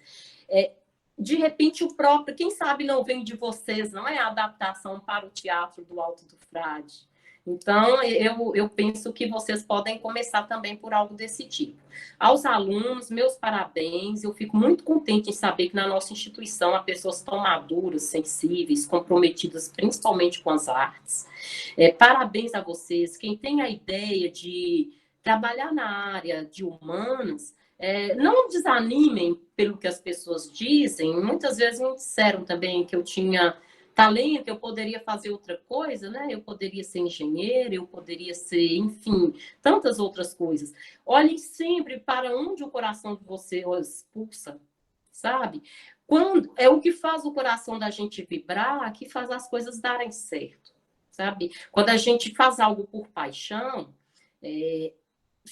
De repente, o próprio, quem sabe não vem de vocês, não é a adaptação para o teatro do Alto do Frade. Então, eu penso que vocês podem começar também por algo desse tipo. Aos alunos, meus parabéns. Eu fico muito contente em saber que na nossa instituição há pessoas tão maduras, sensíveis, comprometidas principalmente com as artes. Parabéns a vocês. Quem tem a ideia de trabalhar na área de humanas, não desanimem pelo que as pessoas dizem. Muitas vezes me disseram também que eu tinha talento, eu poderia fazer outra coisa, né? Eu poderia ser engenheiro, eu poderia ser, enfim, tantas outras coisas. Olhem sempre para onde o coração de vocês pulsa, sabe? Quando é o que faz o coração da gente vibrar, que faz as coisas darem certo, sabe? Quando a gente faz algo por paixão,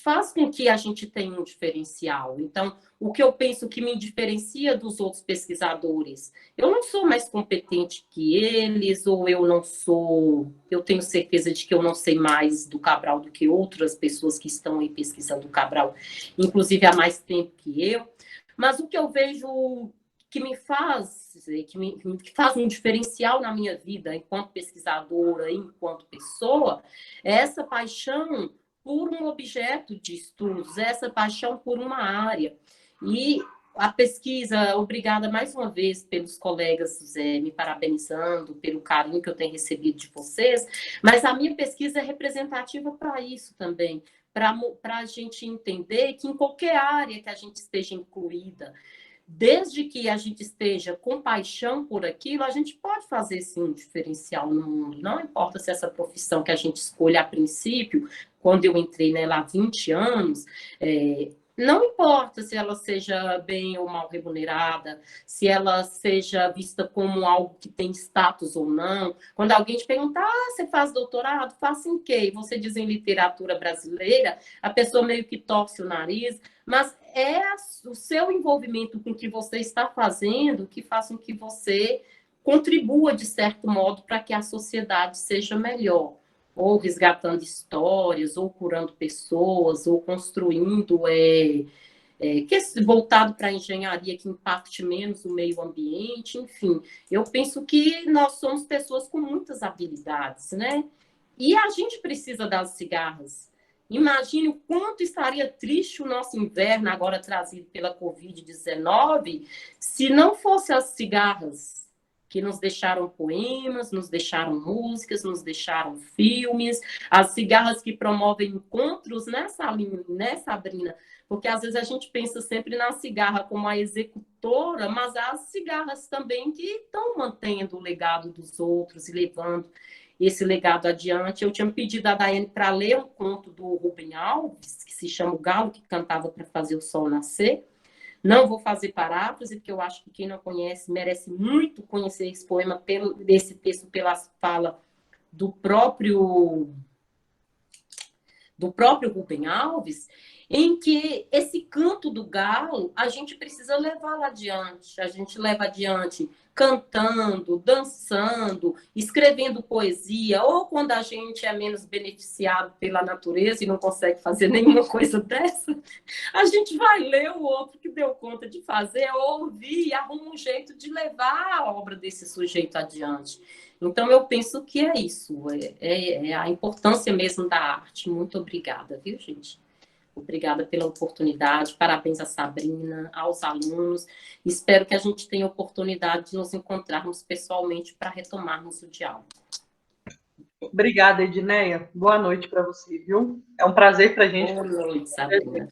faz com que a gente tenha um diferencial. Então, o que eu penso que me diferencia dos outros pesquisadores, eu não sou mais competente que eles, ou eu tenho certeza de que eu não sei mais do Cabral do que outras pessoas que estão aí pesquisando o Cabral, inclusive há mais tempo que eu, mas o que eu vejo que me faz, que faz um diferencial na minha vida, enquanto pesquisadora, enquanto pessoa, é essa paixão por um objeto de estudos, essa paixão por uma área. E a pesquisa, obrigada mais uma vez pelos colegas me parabenizando, pelo carinho que eu tenho recebido de vocês, mas a minha pesquisa é representativa para isso também, para a gente entender que em qualquer área que a gente esteja incluída, desde que a gente esteja com paixão por aquilo, a gente pode fazer, sim, um diferencial no mundo. Não importa se essa profissão que a gente escolhe a princípio, quando eu entrei nela há 20 anos, não importa se ela seja bem ou mal remunerada, se ela seja vista como algo que tem status ou não. Quando alguém te perguntar, você faz doutorado? Faço em quê? E você diz em literatura brasileira, a pessoa meio que torce o nariz, mas é o seu envolvimento com o que você está fazendo que faz com que você contribua, de certo modo, para que a sociedade seja melhor. Ou resgatando histórias, ou curando pessoas, ou construindo voltado para a engenharia que impacte menos o meio ambiente, enfim. Eu penso que nós somos pessoas com muitas habilidades, né? E a gente precisa das cigarras. Imagine o quanto estaria triste o nosso inverno, agora trazido pela Covid-19, se não fosse as cigarras que nos deixaram poemas, nos deixaram músicas, nos deixaram filmes, as cigarras que promovem encontros, né, Sabrina? Porque às vezes a gente pensa sempre na cigarra como a executora, mas há as cigarras também que estão mantendo o legado dos outros e levando esse legado adiante. Eu tinha pedido a Daiane para ler um conto do Rubem Alves, que se chama O Galo que Cantava para Fazer o Sol Nascer. Não vou fazer paráfrase, porque eu acho que quem não conhece merece muito conhecer esse poema, esse texto pela fala do próprio Rubem Alves, em que esse canto do galo, a gente precisa levá-lo adiante. A gente leva adiante cantando, dançando, escrevendo poesia, ou quando a gente é menos beneficiado pela natureza e não consegue fazer nenhuma coisa dessa, a gente vai ler o outro que deu conta de fazer, ouvir e arruma um jeito de levar a obra desse sujeito adiante. Então, eu penso que é isso, é a importância mesmo da arte. Muito obrigada, viu, gente? Obrigada pela oportunidade, parabéns a Sabrina, aos alunos. Espero que a gente tenha a oportunidade de nos encontrarmos pessoalmente para retomarmos o diálogo. Obrigada, Edneia. Boa noite para você, viu? É um prazer para a gente. Boa noite, Sabrina.